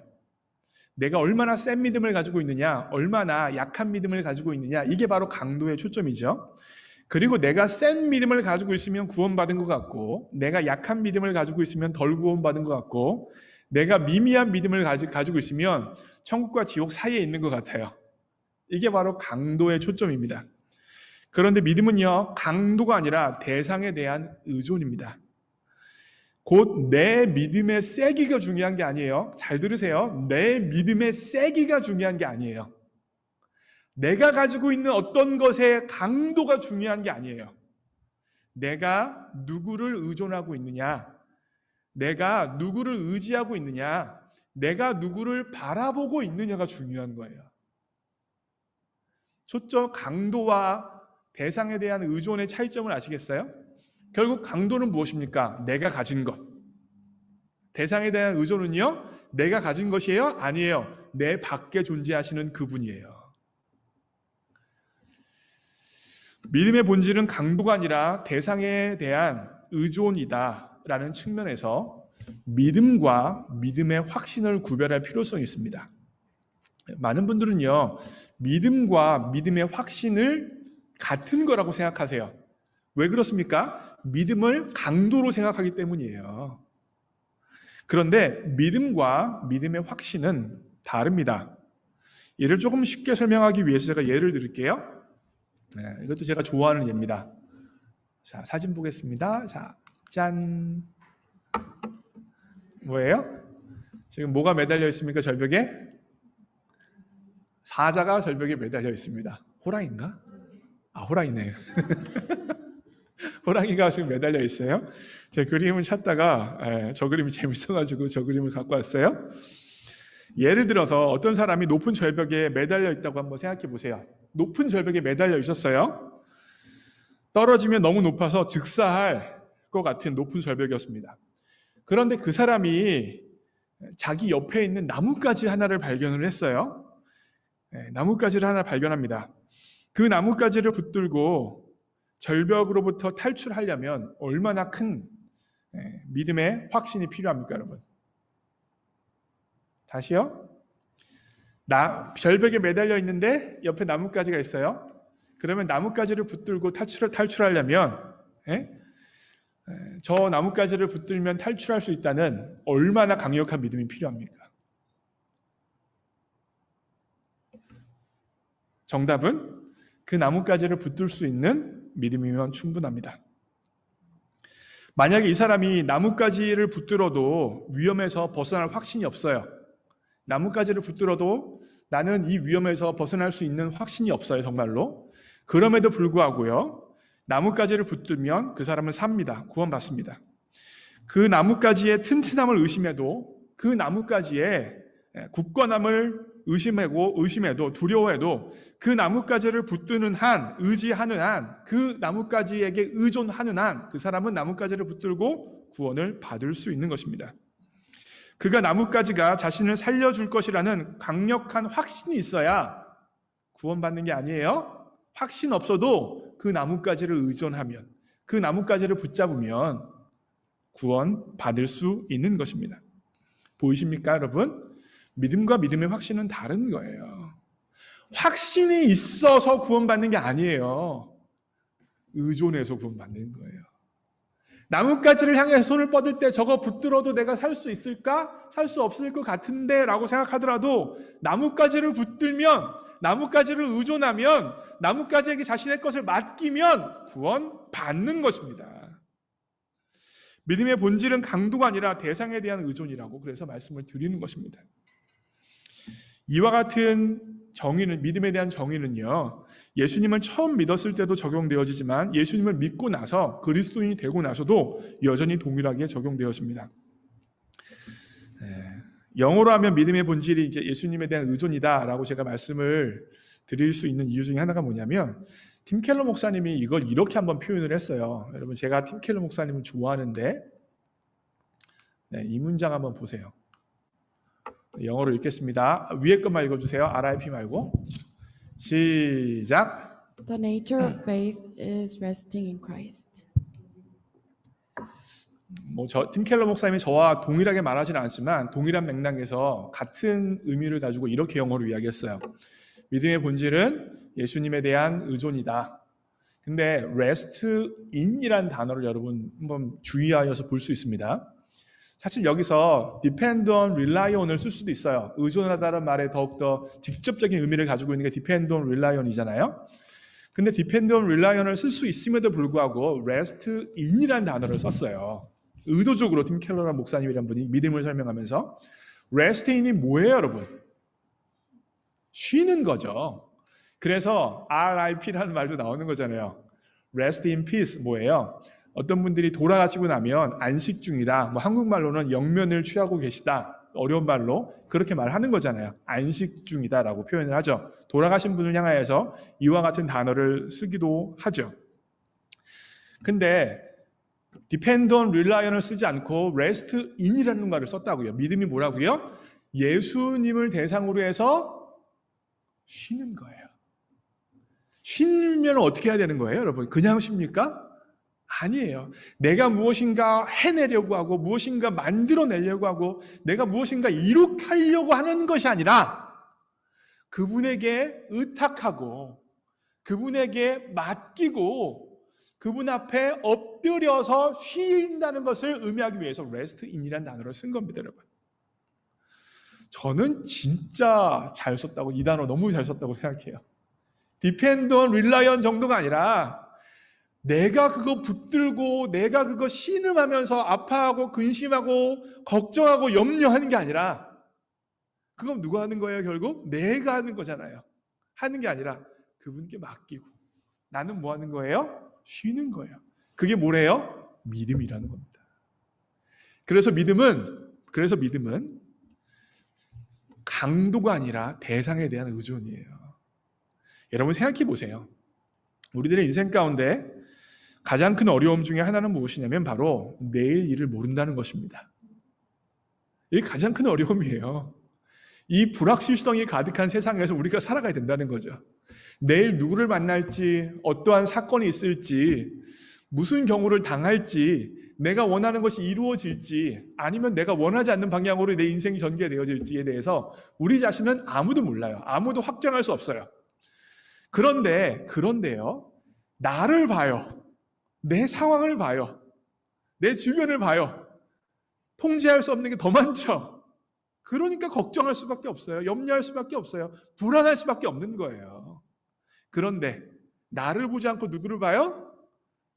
내가 얼마나 센 믿음을 가지고 있느냐, 얼마나 약한 믿음을 가지고 있느냐, 이게 바로 강도의 초점이죠. 그리고 내가 센 믿음을 가지고 있으면 구원받은 것 같고, 내가 약한 믿음을 가지고 있으면 덜 구원받은 것 같고, 내가 미미한 믿음을 가지고 있으면 천국과 지옥 사이에 있는 것 같아요. 이게 바로 강도의 초점입니다. 그런데 믿음은요, 강도가 아니라 대상에 대한 의존입니다. 곧 내 믿음의 세기가 중요한 게 아니에요. 잘 들으세요. 내 믿음의 세기가 중요한 게 아니에요. 내가 가지고 있는 어떤 것의 강도가 중요한 게 아니에요. 내가 누구를 의존하고 있느냐, 내가 누구를 의지하고 있느냐, 내가 누구를 바라보고 있느냐가 중요한 거예요. 초점 강도와 대상에 대한 의존의 차이점을 아시겠어요? 결국 강도는 무엇입니까? 내가 가진 것. 대상에 대한 의존은요, 내가 가진 것이에요? 아니에요. 내 밖에 존재하시는 그분이에요. 믿음의 본질은 강도가 아니라 대상에 대한 의존이다 라는 측면에서 믿음과 믿음의 확신을 구별할 필요성이 있습니다. 많은 분들은요, 믿음과 믿음의 확신을 같은 거라고 생각하세요. 왜 그렇습니까? 믿음을 강도로 생각하기 때문이에요. 그런데 믿음과 믿음의 확신은 다릅니다. 이를 조금 쉽게 설명하기 위해서 제가 예를 들을게요. 이것도 제가 좋아하는 예입니다. 자, 사진 보겠습니다. 자, 짠. 뭐예요? 지금 뭐가 매달려 있습니까? 절벽에? 사자가 절벽에 매달려 있습니다. 호랑이인가? 아, 호랑이네. 호랑이가 지금 매달려 있어요. 제 그림을 찾다가 저 그림이 재밌어가지고 저 그림을 갖고 왔어요. 예를 들어서 어떤 사람이 높은 절벽에 매달려 있다고 한번 생각해 보세요. 높은 절벽에 매달려 있었어요. 떨어지면 너무 높아서 즉사할 것 같은 높은 절벽이었습니다. 그런데 그 사람이 자기 옆에 있는 나뭇가지 하나를 발견을 했어요. 나뭇가지를 하나 발견합니다. 그 나뭇가지를 붙들고 절벽으로부터 탈출하려면 얼마나 큰 믿음의 확신이 필요합니까, 여러분? 다시요? 절벽에 매달려 있는데 옆에 나뭇가지가 있어요. 그러면 나뭇가지를 붙들고 탈출하려면 저 나뭇가지를 붙들면 탈출할 수 있다는 얼마나 강력한 믿음이 필요합니까? 정답은 그 나뭇가지를 붙들 수 있는 믿음이면 충분합니다. 만약에 이 사람이 나뭇가지를 붙들어도 위험에서 벗어날 확신이 없어요. 나뭇가지를 붙들어도 나는 이 위험에서 벗어날 수 있는 확신이 없어요, 정말로. 그럼에도 불구하고요, 나뭇가지를 붙들면 그 사람은 삽니다. 구원받습니다. 그 나뭇가지의 튼튼함을 의심해도, 그 나뭇가지의 굳건함을 의심해도 두려워해도 그 나뭇가지를 붙드는 한, 의지하는 한, 그 나뭇가지에게 의존하는 한 그 사람은 나뭇가지를 붙들고 구원을 받을 수 있는 것입니다. 그가 나뭇가지가 자신을 살려줄 것이라는 강력한 확신이 있어야 구원받는 게 아니에요. 확신 없어도 그 나뭇가지를 의존하면, 그 나뭇가지를 붙잡으면 구원받을 수 있는 것입니다. 보이십니까, 여러분? 믿음과 믿음의 확신은 다른 거예요. 확신이 있어서 구원받는 게 아니에요. 의존해서 구원받는 거예요. 나뭇가지를 향해서 손을 뻗을 때 저거 붙들어도 내가 살 수 있을까? 살 수 없을 것 같은데 라고 생각하더라도 나뭇가지를 붙들면, 나뭇가지를 의존하면, 나뭇가지에게 자신의 것을 맡기면 구원받는 것입니다. 믿음의 본질은 강도가 아니라 대상에 대한 의존이라고 그래서 말씀을 드리는 것입니다. 이와 같은 정의는, 믿음에 대한 정의는요, 예수님을 처음 믿었을 때도 적용되어지지만 예수님을 믿고 나서 그리스도인이 되고 나서도 여전히 동일하게 적용되어집니다. 영어로 하면 믿음의 본질이 이제 예수님에 대한 의존이다라고 제가 말씀을 드릴 수 있는 이유 중에 하나가 뭐냐면, 팀 켈러 목사님이 이걸 이렇게 한번 표현을 했어요. 여러분, 제가 팀 켈러 목사님을 좋아하는데 이 문장 한번 보세요. 영어로 읽겠습니다. 위에 것만 읽어주세요. RIP 말고. 시작. The nature of faith is resting in Christ. 팀 켈러 목사님이 저와 동일하게 말하지는 않지만 동일한 맥락에서 같은 의미를 가지고 이렇게 영어로 이야기했어요. 믿음의 본질은 예수님에 대한 의존이다. 근데 rest in이란 단어를 여러분 한번 주의하여서 볼 수 있습니다. 사실 여기서 depend on, rely on을 쓸 수도 있어요. 의존하다는 말에 더욱더 직접적인 의미를 가지고 있는 게 depend on, rely on이잖아요. 근데 depend on, rely on을 쓸 수 있음에도 불구하고 rest in이란 단어를 썼어요. 의도적으로 팀 켈러란 목사님이란 분이 믿음을 설명하면서 rest in이 뭐예요, 여러분? 쉬는 거죠. 그래서 RIP라는 말도 나오는 거잖아요. Rest in peace 뭐예요? 어떤 분들이 돌아가시고 나면 안식 중이다. 뭐 한국말로는 영면을 취하고 계시다. 어려운 말로 그렇게 말하는 거잖아요. 안식 중이다라고 표현을 하죠. 돌아가신 분을 향하여서 이와 같은 단어를 쓰기도 하죠. 근데 depend on, rely on을 쓰지 않고 rest in이라는 말을 썼다고요. 믿음이 뭐라고요? 예수님을 대상으로 해서 쉬는 거예요. 쉬면 어떻게 해야 되는 거예요, 여러분? 그냥 쉽니까? 아니에요. 내가 무엇인가 해내려고 하고 무엇인가 만들어내려고 하고 내가 무엇인가 이룩하려고 하는 것이 아니라 그분에게 의탁하고 그분에게 맡기고 그분 앞에 엎드려서 쉰다는 것을 의미하기 위해서 rest in이라는 단어를 쓴 겁니다, 여러분. 저는 진짜 잘 썼다고, 이 단어 너무 잘 썼다고 생각해요. depend on, rely on 정도가 아니라 내가 그거 붙들고 내가 그거 신음하면서 아파하고 근심하고 걱정하고 염려하는 게 아니라 그건 누가 하는 거예요, 결국? 내가 하는 거잖아요. 하는 게 아니라 그분께 맡기고 나는 뭐 하는 거예요? 쉬는 거예요. 그게 뭐래요? 믿음이라는 겁니다. 그래서 믿음은 강도가 아니라 대상에 대한 의존이에요. 여러분 생각해 보세요. 우리들의 인생 가운데 가장 큰 어려움 중에 하나는 무엇이냐면 바로 내일 일을 모른다는 것입니다. 이게 가장 큰 어려움이에요. 이 불확실성이 가득한 세상에서 우리가 살아가야 된다는 거죠. 내일 누구를 만날지, 어떠한 사건이 있을지, 무슨 경우를 당할지, 내가 원하는 것이 이루어질지, 아니면 내가 원하지 않는 방향으로 내 인생이 전개되어질지에 대해서 우리 자신은 아무도 몰라요. 아무도 확정할 수 없어요. 그런데요, 나를 봐요. 내 상황을 봐요. 내 주변을 봐요. 통제할 수 없는 게 더 많죠. 그러니까 걱정할 수밖에 없어요. 염려할 수밖에 없어요. 불안할 수밖에 없는 거예요. 그런데 나를 보지 않고 누구를 봐요?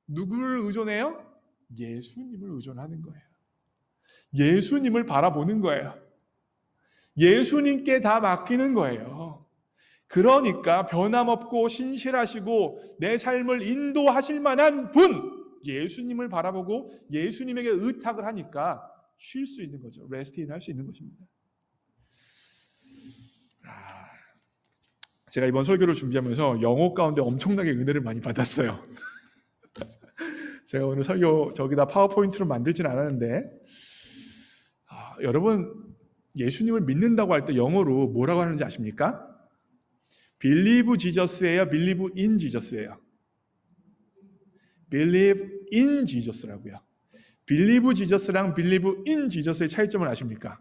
누구를 의존해요? 예수님을 의존하는 거예요. 예수님을 바라보는 거예요. 예수님께 다 맡기는 거예요. 그러니까 변함없고 신실하시고 내 삶을 인도하실 만한 분, 예수님을 바라보고 예수님에게 의탁을 하니까 쉴 수 있는 거죠. 레스트인 할 수 있는 것입니다. 제가 이번 설교를 준비하면서 영어 가운데 엄청나게 은혜를 많이 받았어요. 제가 오늘 설교 저기다 파워포인트로 만들진 않았는데 여러분 예수님을 믿는다고 할 때 영어로 뭐라고 하는지 아십니까? Believe Jesus예요? Believe in Jesus예요? Believe in Jesus라고요. Believe Jesus랑 Believe in Jesus의 차이점을 아십니까?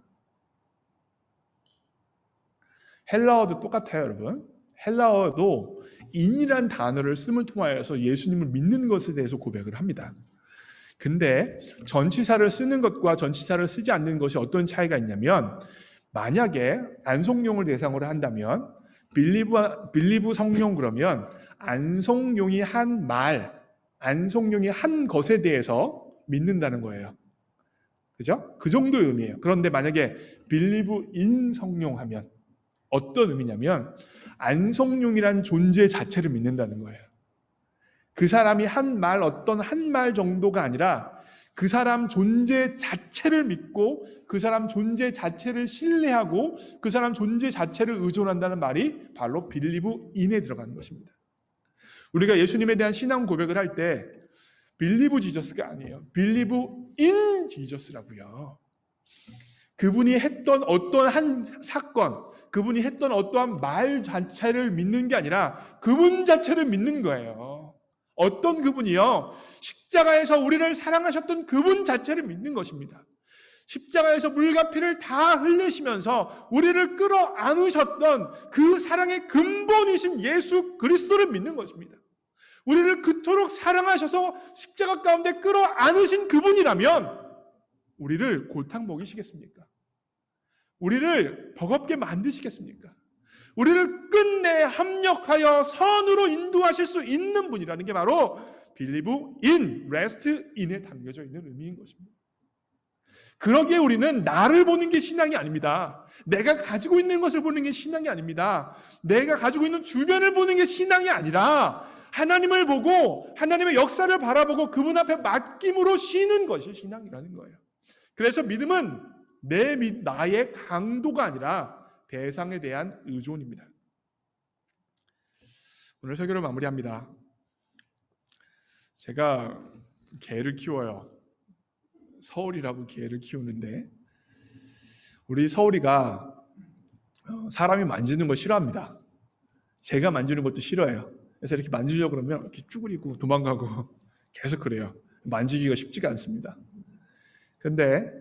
헬라어도 똑같아요, 여러분. 헬라어도 in이란 단어를 씀을 통하여서 예수님을 믿는 것에 대해서 고백을 합니다. 근데 전치사를 쓰는 것과 전치사를 쓰지 않는 것이 어떤 차이가 있냐면 만약에 안송용을 대상으로 한다면 빌리브 성용 그러면 안송용이 한 말, 안송용이 한 것에 대해서 믿는다는 거예요. 그죠? 그 정도의 의미예요. 그런데 만약에 빌리브 인 성용 하면 어떤 의미냐면 안송용이란 존재 자체를 믿는다는 거예요. 그 사람이 한 말, 어떤 한 말 정도가 아니라 그 사람 존재 자체를 믿고 그 사람 존재 자체를 신뢰하고 그 사람 존재 자체를 의존한다는 말이 바로 빌리브 인에 들어가는 것입니다. 우리가 예수님에 대한 신앙 고백을 할 때 빌리브 지저스가 아니에요. 빌리브 인 지저스라고요. 그분이 했던 어떤 한 사건, 그분이 했던 어떠한 말 자체를 믿는 게 아니라 그분 자체를 믿는 거예요. 어떤 그분이요? 십자가에서 우리를 사랑하셨던 그분 자체를 믿는 것입니다. 십자가에서 물과 피를 다 흘리시면서 우리를 끌어안으셨던 그 사랑의 근본이신 예수 그리스도를 믿는 것입니다. 우리를 그토록 사랑하셔서 십자가 가운데 끌어안으신 그분이라면 우리를 골탕 먹이시겠습니까? 우리를 버겁게 만드시겠습니까? 우리를 끝내 합력하여 선으로 인도하실 수 있는 분이라는 게 바로 believe in, rest in에 담겨져 있는 의미인 것입니다. 그러기에 우리는 나를 보는 게 신앙이 아닙니다. 내가 가지고 있는 것을 보는 게 신앙이 아닙니다. 내가 가지고 있는 주변을 보는 게 신앙이 아니라 하나님을 보고 하나님의 역사를 바라보고 그분 앞에 맡김으로 쉬는 것이 신앙이라는 거예요. 그래서 믿음은 나의 강도가 아니라 대상에 대한 의존입니다. 오늘 설교를 마무리합니다. 제가 개를 키워요. 서울이라고 개를 키우는데 우리 서울이가 사람이 만지는 거 싫어합니다. 제가 만지는 것도 싫어해요. 그래서 이렇게 만지려고 그러면 이렇게 쭈그리고 도망가고 계속 그래요. 만지기가 쉽지가 않습니다. 근데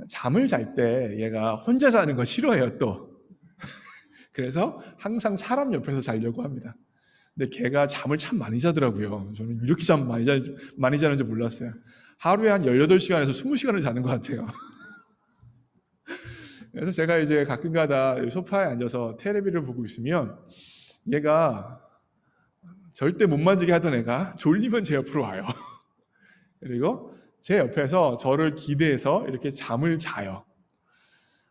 잠을 잘 때 얘가 혼자 자는 거 싫어해요 또. 그래서 항상 사람 옆에서 자려고 합니다. 근데 걔가 잠을 참 많이 자더라고요. 저는 이렇게 잠 많이 자는지 몰랐어요. 하루에 한 18시간에서 20시간을 자는 것 같아요. 그래서 제가 이제 가끔가다 소파에 앉아서 텔레비를 보고 있으면 얘가 절대 못 만지게 하던 애가 졸리면 제 옆으로 와요. 그리고 제 옆에서 저를 기대해서 이렇게 잠을 자요.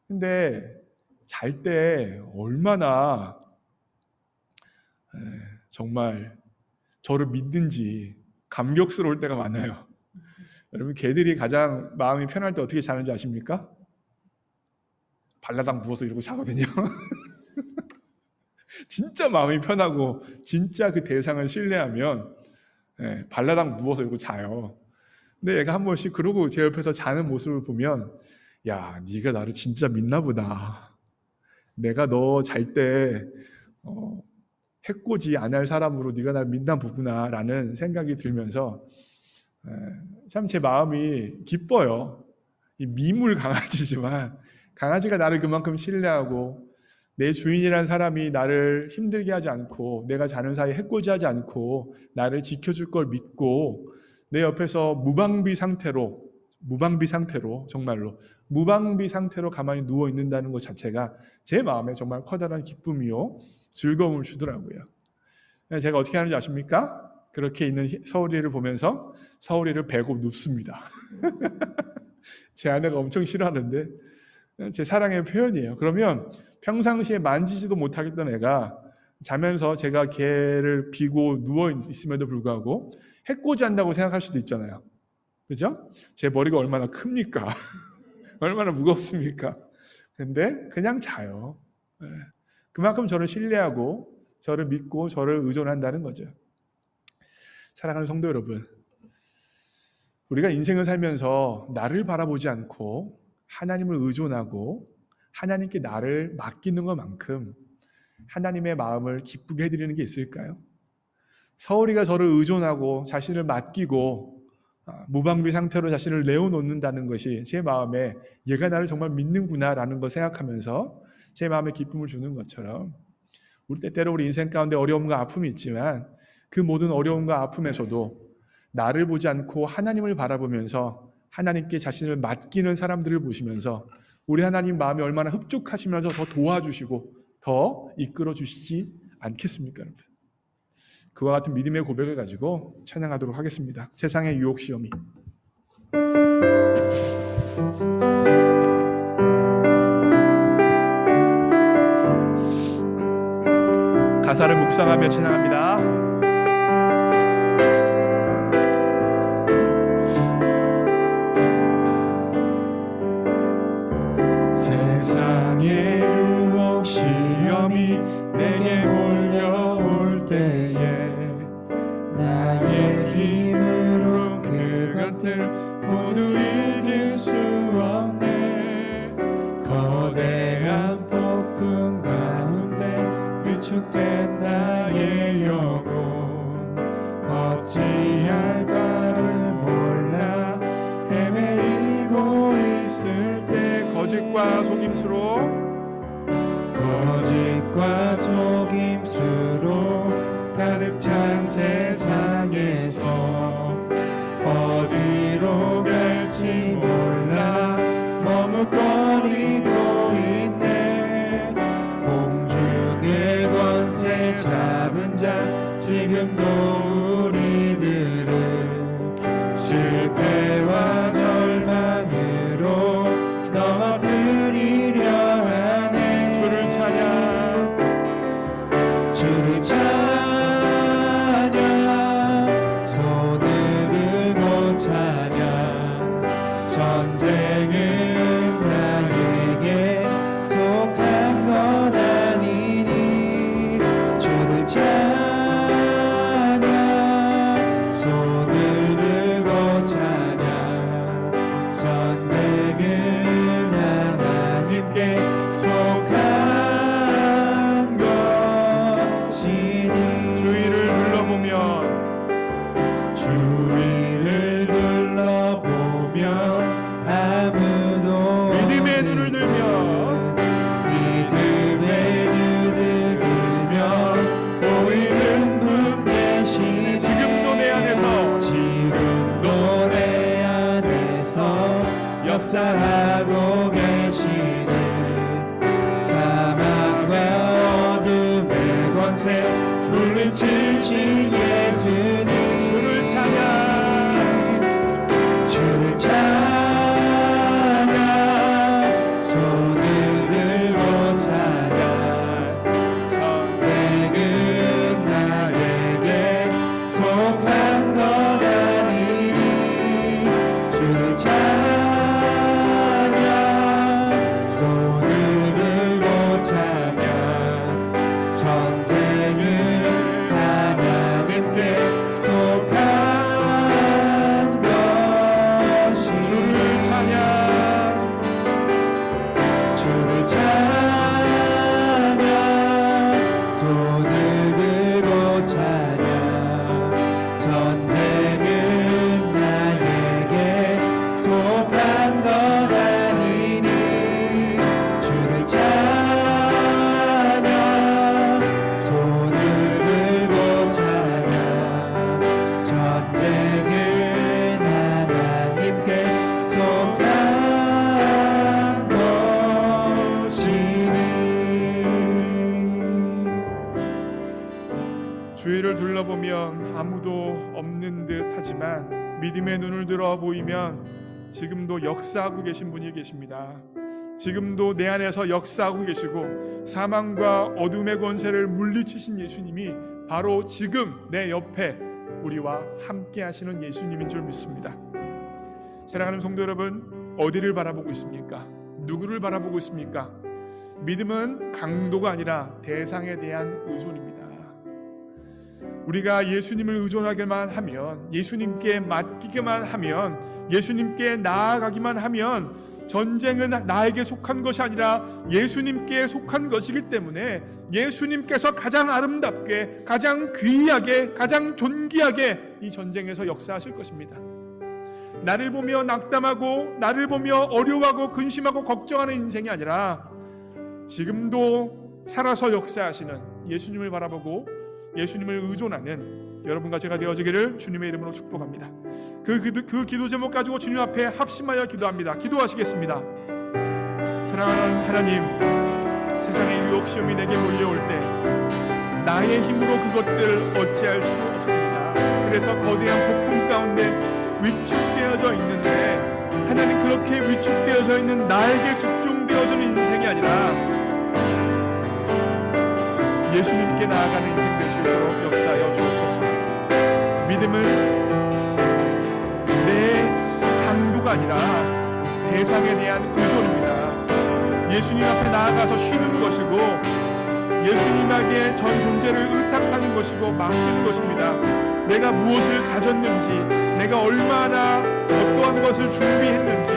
근데 잘 때 얼마나 정말 저를 믿는지 감격스러울 때가 많아요. 여러분 개들이 가장 마음이 편할 때 어떻게 자는지 아십니까? 발라당 누워서 이러고 자거든요. 진짜 마음이 편하고 진짜 그 대상을 신뢰하면 발라당 누워서 이러고 자요. 근데 얘가 한 번씩 그러고 제 옆에서 자는 모습을 보면 야, 네가 나를 진짜 믿나 보다. 내가 너 잘 때 해코지 안 할 사람으로 네가 나를 믿나 보구나 라는 생각이 들면서 참 제 마음이 기뻐요. 이 미물 강아지지만 강아지가 나를 그만큼 신뢰하고 내 주인이라는 사람이 나를 힘들게 하지 않고 내가 자는 사이에 해코지하지 않고 나를 지켜줄 걸 믿고 내 옆에서 무방비 상태로 정말로 무방비 상태로 가만히 누워 있는다는 것 자체가 제 마음에 정말 커다란 기쁨이요 즐거움을 주더라고요. 제가 어떻게 하는지 아십니까? 그렇게 있는 서울이를 보면서 서울이를 배고 눕습니다. 제 아내가 엄청 싫어하는데 제 사랑의 표현이에요. 그러면 평상시에 만지지도 못하겠던 애가 자면서 제가 걔를 비고 누워 있음에도 불구하고 해코지 한다고 생각할 수도 있잖아요. 그죠? 제 머리가 얼마나 큽니까? 얼마나 무겁습니까? 근데 그냥 자요. 그만큼 저를 신뢰하고 저를 믿고 저를 의존한다는 거죠. 사랑하는 성도 여러분, 우리가 인생을 살면서 나를 바라보지 않고 하나님을 의존하고 하나님께 나를 맡기는 것만큼 하나님의 마음을 기쁘게 해드리는 게 있을까요? 서울이가 저를 의존하고 자신을 맡기고 무방비 상태로 자신을 내어놓는다는 것이 제 마음에 얘가 나를 정말 믿는구나 라는 걸 생각하면서 제 마음에 기쁨을 주는 것처럼 우리 때때로 우리 인생 가운데 어려움과 아픔이 있지만 그 모든 어려움과 아픔에서도 나를 보지 않고 하나님을 바라보면서 하나님께 자신을 맡기는 사람들을 보시면서 우리 하나님 마음이 얼마나 흡족하시면서 더 도와주시고 더 이끌어 주시지 않겠습니까, 여러분? 그와 같은 믿음의 고백을 가지고 찬양하도록 하겠습니다. 세상의 유혹 시험이. 가사를 묵상하며 찬양합니다. 세상의 유혹 시험이 내게 몰려올 때에 나의 힘으로 그것들 모두 이길 수 없네. 거대한 폭풍 가운데 위축된 나의 영혼 어찌할 바를 몰라 헤매이고 있을 때 거짓과 속임수로 가득 벅찬 세상에서 어디로 갈지 몰라 머뭇거리고 있네. 공중의 권세 잡은 자 지금도 우리들을 실패와 절망으로 넘어뜨리려 하네. 주를 찬양, 주를 찬양, 손을 들고 찬양. 전쟁은 나에게 속한 것 아니니. 주를 찬양, 손을 들고 찬양. 전쟁은 하나님께 속한 것이니. 주위를 둘러보면 주위를 둘러보면 아무도 믿음의 눈을 없는 들면 믿음의 눈을 들면 보이는 분 계시네. 지금도 내 안에서 지금도 내 안에서 역사하고 계시는 사망과 어둠의 권세 물리치신 예수님. 주를 찬양, 주를 찬양, 손을 들고 찬양. 전쟁은 나에게 속한 것 아니니. 주를 찬양, 손을 들고 찬양. 전쟁은 하나님께 속한 것이니. 주를 찬양, 주를 찬양, 손을 들고 찬양. 전쟁은 나에게 속한 것 아니니. 주를 찬양, 손을 들고 찬양. 전쟁은 하나님께 속한 것이니. 주위를 둘러보면 아무도 없는 듯 하지만 믿음의 눈을 들어 보이면 지금도 역사하고 계신 분이 계십니다. 지금도 내 안에서 역사하고 계시고 사망과 어둠의 권세를 물리치신 예수님이 바로 지금 내 옆에 우리와 함께 하시는 예수님인 줄 믿습니다. 사랑하는 성도 여러분, 어디를 바라보고 있습니까? 누구를 바라보고 있습니까? 믿음은 강도가 아니라 대상에 대한 의존입니다. 우리가 예수님을 의존하기만 하면, 예수님께 맡기기만 하면, 예수님께 나아가기만 하면 전쟁은 나에게 속한 것이 아니라 예수님께 속한 것이기 때문에 예수님께서 가장 아름답게, 가장 귀하게, 가장 존귀하게 이 전쟁에서 역사하실 것입니다. 나를 보며 낙담하고 나를 보며 어려워하고 근심하고 걱정하는 인생이 아니라 지금도 살아서 역사하시는 예수님을 바라보고 예수님을 의존하는 여러분과 제가 되어지기를 주님의 이름으로 축복합니다. 그 기도 제목 가지고 주님 앞에 합심하여 기도합니다. 기도하시겠습니다. 사랑하는 하나님, 세상의 유혹 시험이 내게 몰려올 때 나의 힘으로 그것들을 어찌할 수 없습니다. 그래서 거대한 폭풍 가운데 위축되어져 있는데 하나님, 그렇게 위축되어져 있는 나에게 집중되어져 있는 인생이 아니라 예수님께 나아가는 인생 될 수 있도록 역사하여 주옵소서. 믿음은 내 강도가 아니라 대상에 대한 의존입니다. 예수님 앞에 나아가서 쉬는 것이고 예수님에게 전 존재를 의탁하는 것이고 맡기는 것입니다. 내가 무엇을 가졌는지, 내가 얼마나 어떠한 것을 준비했는지,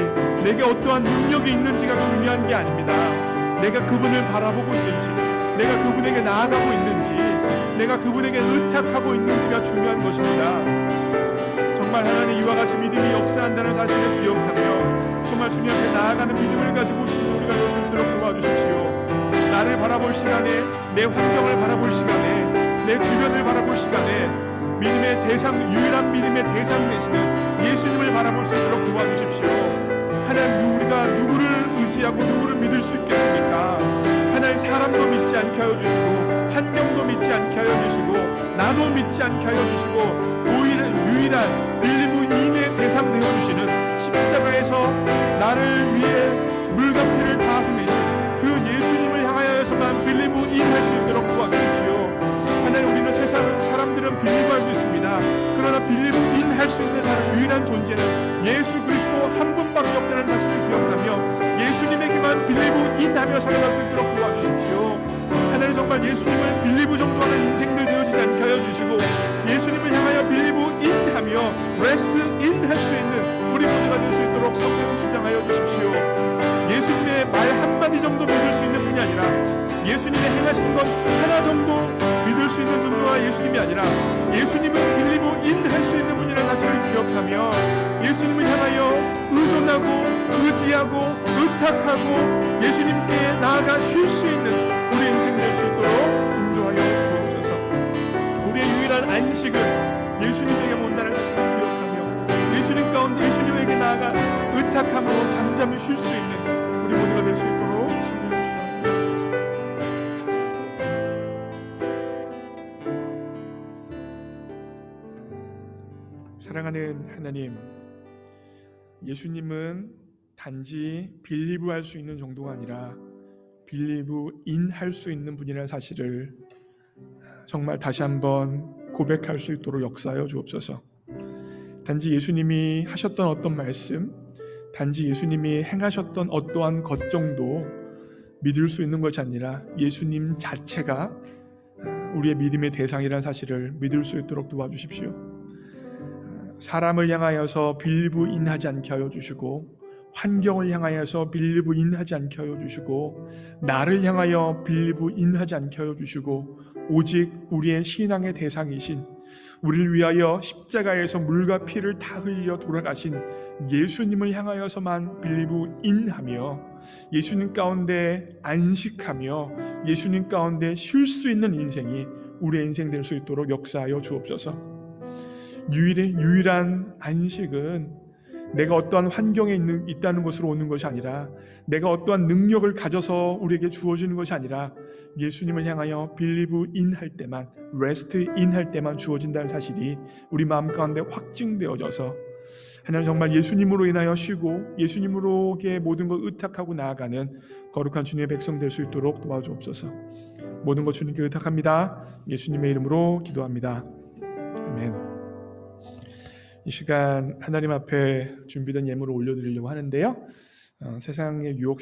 내게 어떠한 능력이 있는지가 중요한 게 아닙니다. 내가 그분을 바라보고 있는지, 내가 그분에게 나아가고 있는지, 내가 그분에게 의탁하고 있는지가 중요한 것입니다. 정말 하나님, 이와 같이 믿음이 역사한다는 사실을 기억하며 정말 주님 앞에 나아가는 믿음을 가지고 있는 우리가 될 수 있도록 도와주십시오. 나를 바라볼 시간에, 내 환경을 바라볼 시간에, 내 주변을 바라볼 시간에 믿음의 대상, 유일한 믿음의 대상 되시는 예수님을 바라볼 수 있도록 도와주십시오. 하나님, 우리가 누구를 의지하고 누구를 믿을 수 있겠습니까? 하나님, 사람도 믿지 않게 하여 주시고 환경도 믿지 않게 하여 주시고 나도 믿지 않게 하여 주시고 오히려 유일한 빌리브인의 대상 되어주시는 십자가에서 나를 위해 물과 피를 다 흘리신 그 예수님을 향하여서만 빌리브인 할 수 있도록 도와주십시오. 하나님, 우리는 세상 사람들은 빌리브할 수 있습니다. 그러나 빌리브인 할 수 있는 사람 유일한 존재는 예수 그리스도 한 분밖에 없다는 사실을 기억하며 예수님에게만 빌리브인하며 살아갈 수 있도록 도와주십시오. 하나님, 정말 예수님을 빌리브 정도 하는 인생들 되어지지 않게 하여 주시고 예수님을 향하여 빌리브인하며 레스트인 할 수 있는 우리 모두가 될 수 있도록 성령을 주장하여 주십시오. 예수님의 말 한마디 정도 믿을 수 있는 분이 아니라 예수님의 행하신 것 하나 정도 믿을 수 있는 존재가 예수님이 아니라 예수님은 빌리브인 할 수 있는 분이라는 사실을 기억하며 예수님을 향하여 의존하고 의지하고 의탁하고 예수님께 나아가 쉴 수 있는 우리 인생 될 수 있도록 인도하여 주옵소서. 우리의 유일한 안식은 예수님에게 온다는 사실을 기억하며 예수님 가운데 예수님에게 나아가 의탁함으로 잠잠히 쉴 수 있는 우리 모두가 될 수 있도록 성령을 주옵소서. 사랑하는 하나님, 예수님은 단지 빌리브할 수 있는 정도가 아니라 빌리브인 할 수 있는 분이라는 사실을 정말 다시 한번 고백할 수 있도록 역사하여 주옵소서. 단지 예수님이 하셨던 어떤 말씀, 단지 예수님이 행하셨던 어떠한 것 정도 믿을 수 있는 것이 아니라 예수님 자체가 우리의 믿음의 대상이라는 사실을 믿을 수 있도록 도와주십시오. 사람을 향하여서 빌리브인하지 않게 하여 주시고 환경을 향하여서 빌리브인하지 않게 하여 주시고 나를 향하여 빌리브인하지 않게 하여 주시고 오직 우리의 신앙의 대상이신 우리를 위하여 십자가에서 물과 피를 다 흘려 돌아가신 예수님을 향하여서만 빌리브인하며 예수님 가운데 안식하며 예수님 가운데 쉴 수 있는 인생이 우리의 인생 될 수 있도록 역사하여 주옵소서. 유일한 안식은 내가 어떠한 환경에 있다는 것으로 오는 것이 아니라 내가 어떠한 능력을 가져서 우리에게 주어지는 것이 아니라 예수님을 향하여 빌리브인 할 때만, 레스트인 할 때만 주어진다는 사실이 우리 마음 가운데 확증되어져서 하나님, 정말 예수님으로 인하여 쉬고 예수님으로의 모든 것 의탁하고 나아가는 거룩한 주님의 백성 될 수 있도록 도와주옵소서. 모든 것 주님께 의탁합니다. 예수님의 이름으로 기도합니다. 아멘. 이 시간 하나님 앞에 준비된 예물을 올려드리려고 하는데요. 세상의 유혹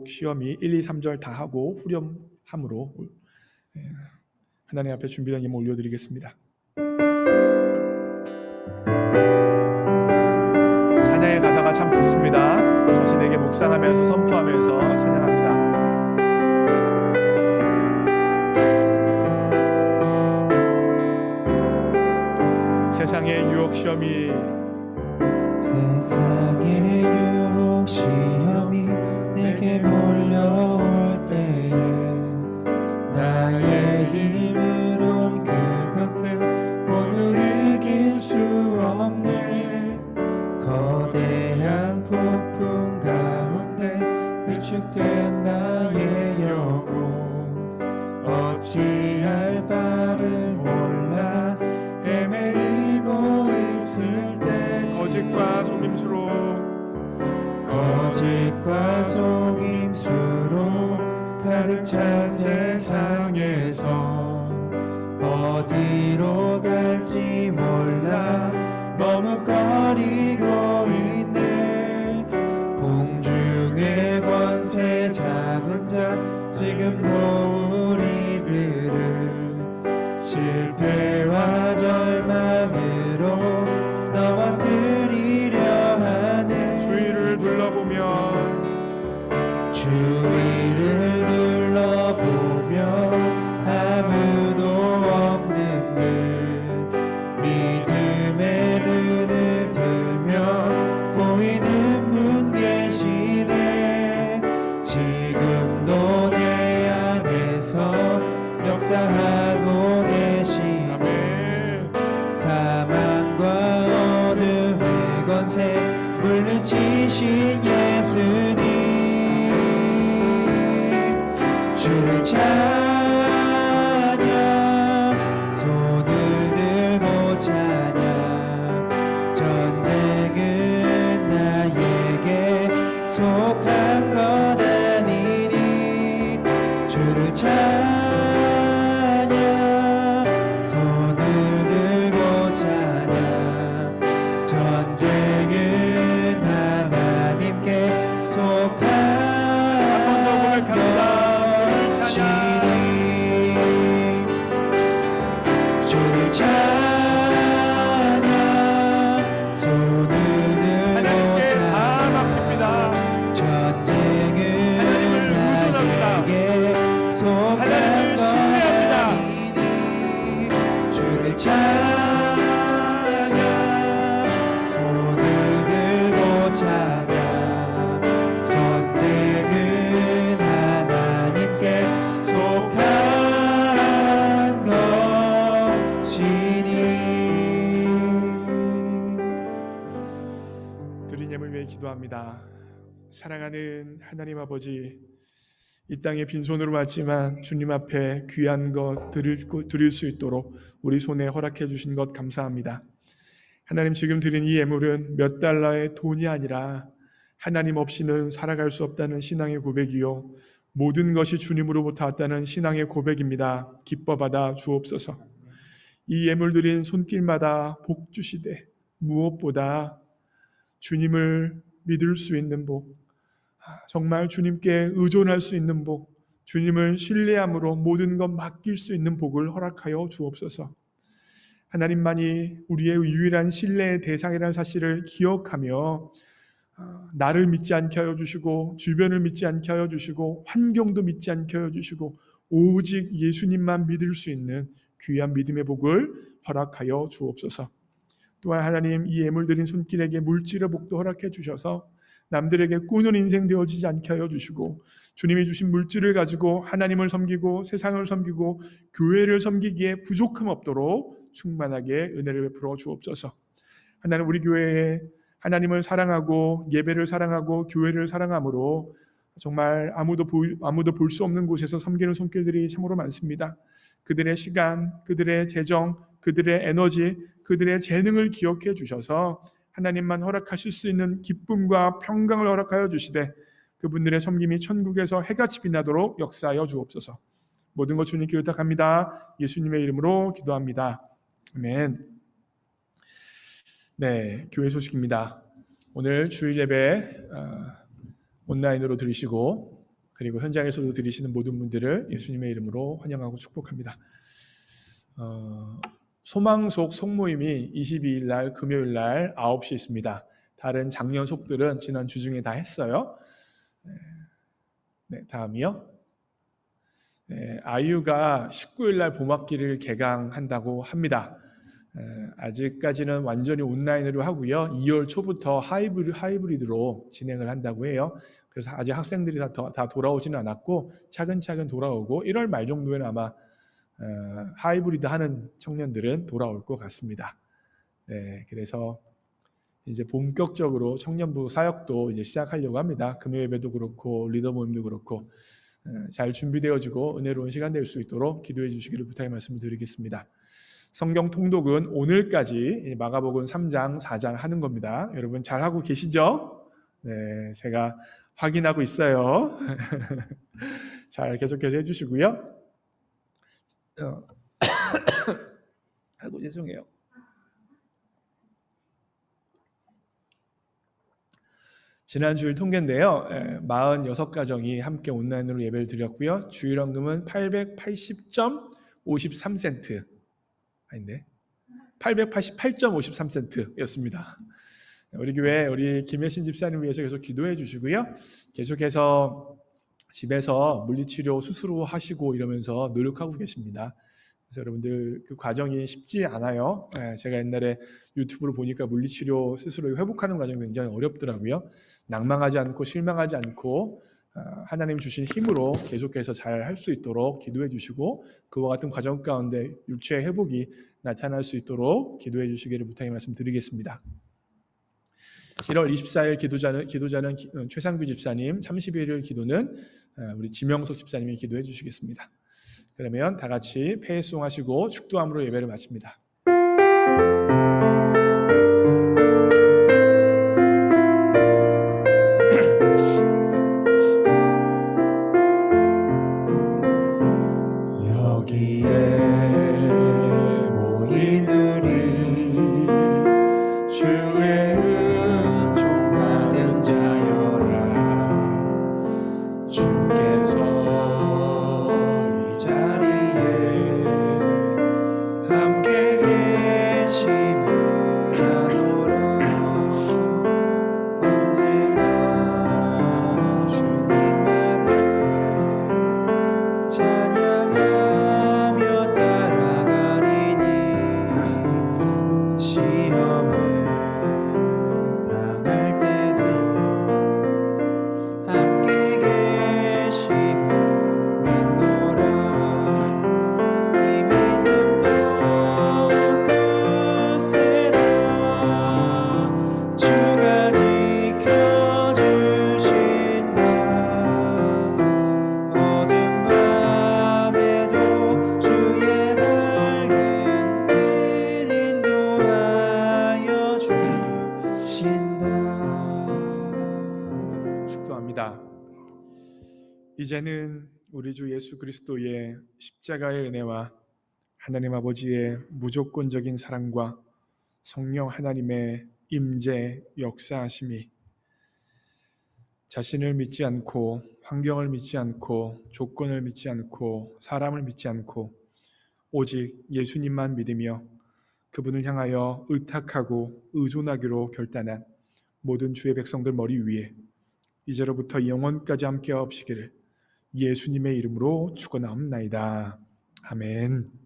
시험이 1, 2, 3절 다 하고 후렴함으로 하나님 앞에 준비된 예물 올려드리겠습니다. 찬양의 가사가 참 좋습니다. 자신에게 묵상하면서 선포하면서 찬양합니다. 세상의 유혹 시험이 내게 몰려올 때에 나의 힘으론 그것들 모두 이길 수 없네. 거대한 폭풍 가운데 위축된 나의 영혼 어찌할 바를 몰라 헤매이고 있을 때 거짓과 속임수로 가득 찬 세상에서 어디로 갈지 몰라 머뭇거리고 있네. 공중의 권세 잡은 자 지금도 우리들을 실패와 절망으로 넘어뜨리려 하네. 주위를 둘러보며 아무도 없는 듯 믿음의 눈을 들면 보이는 분 계시네. 지금도 내 안에서 역사하고 계시네. 주를 찬양 손을 들고 찬양 전쟁은 나에게 속한 것 아니니 주를 찬양 손을 들고 찬양 전쟁은 하나님께 속한 주를 찬양 손을 들고 찬양 전쟁은 나에게 속한 것 아니니 주를 찬양 손을 들고 찬양 전쟁은 하나님께 속한 것이니. 드린 예물 위해 기도합니다. 사랑하는 하나님 아버지, 이 땅에 빈손으로 왔지만 주님 앞에 귀한 것 드릴 수 있도록 우리 손에 허락해 주신 것 감사합니다. 하나님, 지금 드린 이 예물은 몇 달러의 돈이 아니라 하나님 없이는 살아갈 수 없다는 신앙의 고백이요, 모든 것이 주님으로부터 왔다는 신앙의 고백입니다. 기뻐 받아 주옵소서. 이 예물 드린 손길마다 복 주시되 무엇보다 주님을 믿을 수 있는 복, 정말 주님께 의존할 수 있는 복, 주님을 신뢰함으로 모든 것 맡길 수 있는 복을 허락하여 주옵소서. 하나님만이 우리의 유일한 신뢰의 대상이라는 사실을 기억하며 나를 믿지 않게 하여 주시고 주변을 믿지 않게 하여 주시고 환경도 믿지 않게 하여 주시고 오직 예수님만 믿을 수 있는 귀한 믿음의 복을 허락하여 주옵소서. 또한 하나님, 이 예물 드린 손길에게 물질의 복도 허락해 주셔서 남들에게 꾸는 인생 되어지지 않게 하여 주시고 주님이 주신 물질을 가지고 하나님을 섬기고 세상을 섬기고 교회를 섬기기에 부족함 없도록 충만하게 은혜를 베풀어 주옵소서. 하나님, 우리 교회에 하나님을 사랑하고 예배를 사랑하고 교회를 사랑함으로 정말 아무도 볼 수 없는 곳에서 섬기는 손길들이 참으로 많습니다. 그들의 시간, 그들의 재정, 그들의 에너지, 그들의 재능을 기억해 주셔서 하나님만 허락하실 수 있는 기쁨과 평강을 허락하여 주시되 그분들의 섬김이 천국에서 해같이 빛나도록 역사하여 주옵소서. 모든 것 주님께 의탁합니다. 예수님의 이름으로 기도합니다. 아멘. 네, 교회 소식입니다. 오늘 주일 예배 온라인으로 들으시고 그리고 현장에서도 들으시는 모든 분들을 예수님의 이름으로 환영하고 축복합니다. 소망속 속모임이 22일 날 금요일 날 9시에 있습니다. 다른 작년 속들은 지난 주중에 다 했어요. 네, 다음이요. 네, 아이유가 19일 날 봄학기를 개강한다고 합니다. 아직까지는 완전히 온라인으로 하고요. 2월 초부터 하이브리드로 진행을 한다고 해요. 그래서 아직 학생들이 다 돌아오지는 않았고 차근차근 돌아오고 1월 말 정도에는 아마 하이브리드 하는 청년들은 돌아올 것 같습니다. 네, 그래서 이제 본격적으로 청년부 사역도 이제 시작하려고 합니다. 금요 예배도 그렇고 리더 모임도 그렇고 잘 준비되어지고 은혜로운 시간 될 수 있도록 기도해 주시기를 부탁의 말씀을 드리겠습니다. 성경 통독은 오늘까지 마가복음 3장, 4장 하는 겁니다. 여러분 잘 하고 계시죠? 네, 제가 확인하고 있어요. 잘 계속해서 해주시고요. 아이고 죄송해요. 지난 주일 통계인데요. 46가정이 함께 온라인으로 예배를 드렸고요. 주일 헌금은 880.53센트 아닌데 888.53센트였습니다. 우리 교회 우리 김혜신 집사님 위해서 계속 기도해 주시고요. 계속해서 집에서 물리치료 스스로 하시고 이러면서 노력하고 계십니다. 그래서 여러분들 그 과정이 쉽지 않아요. 제가 옛날에 유튜브로 보니까 물리치료 스스로 회복하는 과정이 굉장히 어렵더라고요. 낭망하지 않고 실망하지 않고 하나님 주신 힘으로 계속해서 잘 할 수 있도록 기도해 주시고 그와 같은 과정 가운데 육체의 회복이 나타날 수 있도록 기도해 주시기를 부탁의 말씀 드리겠습니다. 1월 24일 기도자는 최상규 집사님, 31일 기도는 우리 지명석 집사님이 기도해 주시겠습니다. 그러면 다 같이 패송하시고 축도함으로 예배를 마칩니다. 여기에 모인 우리 주의 은총 받은 자여라. 주께서 이 자리에 함께 계심을 아노라. 언제나 주님만을 찬양하며 따라가리니 시험을 당할 때도 함께 계심을 믿노라. 이 믿음 더욱 굳세라. 주가 지켜주신다. 어둠 밤에도 주의 밝은 빛 인도하여 주신다. 축도합니다. 이제는 우리 주 예수 그리스도의 십자가의 은혜와 하나님 아버지의 무조건적인 사랑과 성령 하나님의 임재 역사하심이 자신을 믿지 않고 환경을 믿지 않고 조건을 믿지 않고 사람을 믿지 않고 오직 예수님만 믿으며 그분을 향하여 의탁하고 의존하기로 결단한 모든 주의 백성들 머리 위에 이제로부터 영원까지 함께 하옵시기를 예수님의 이름으로 축원하옵나이다. 아멘.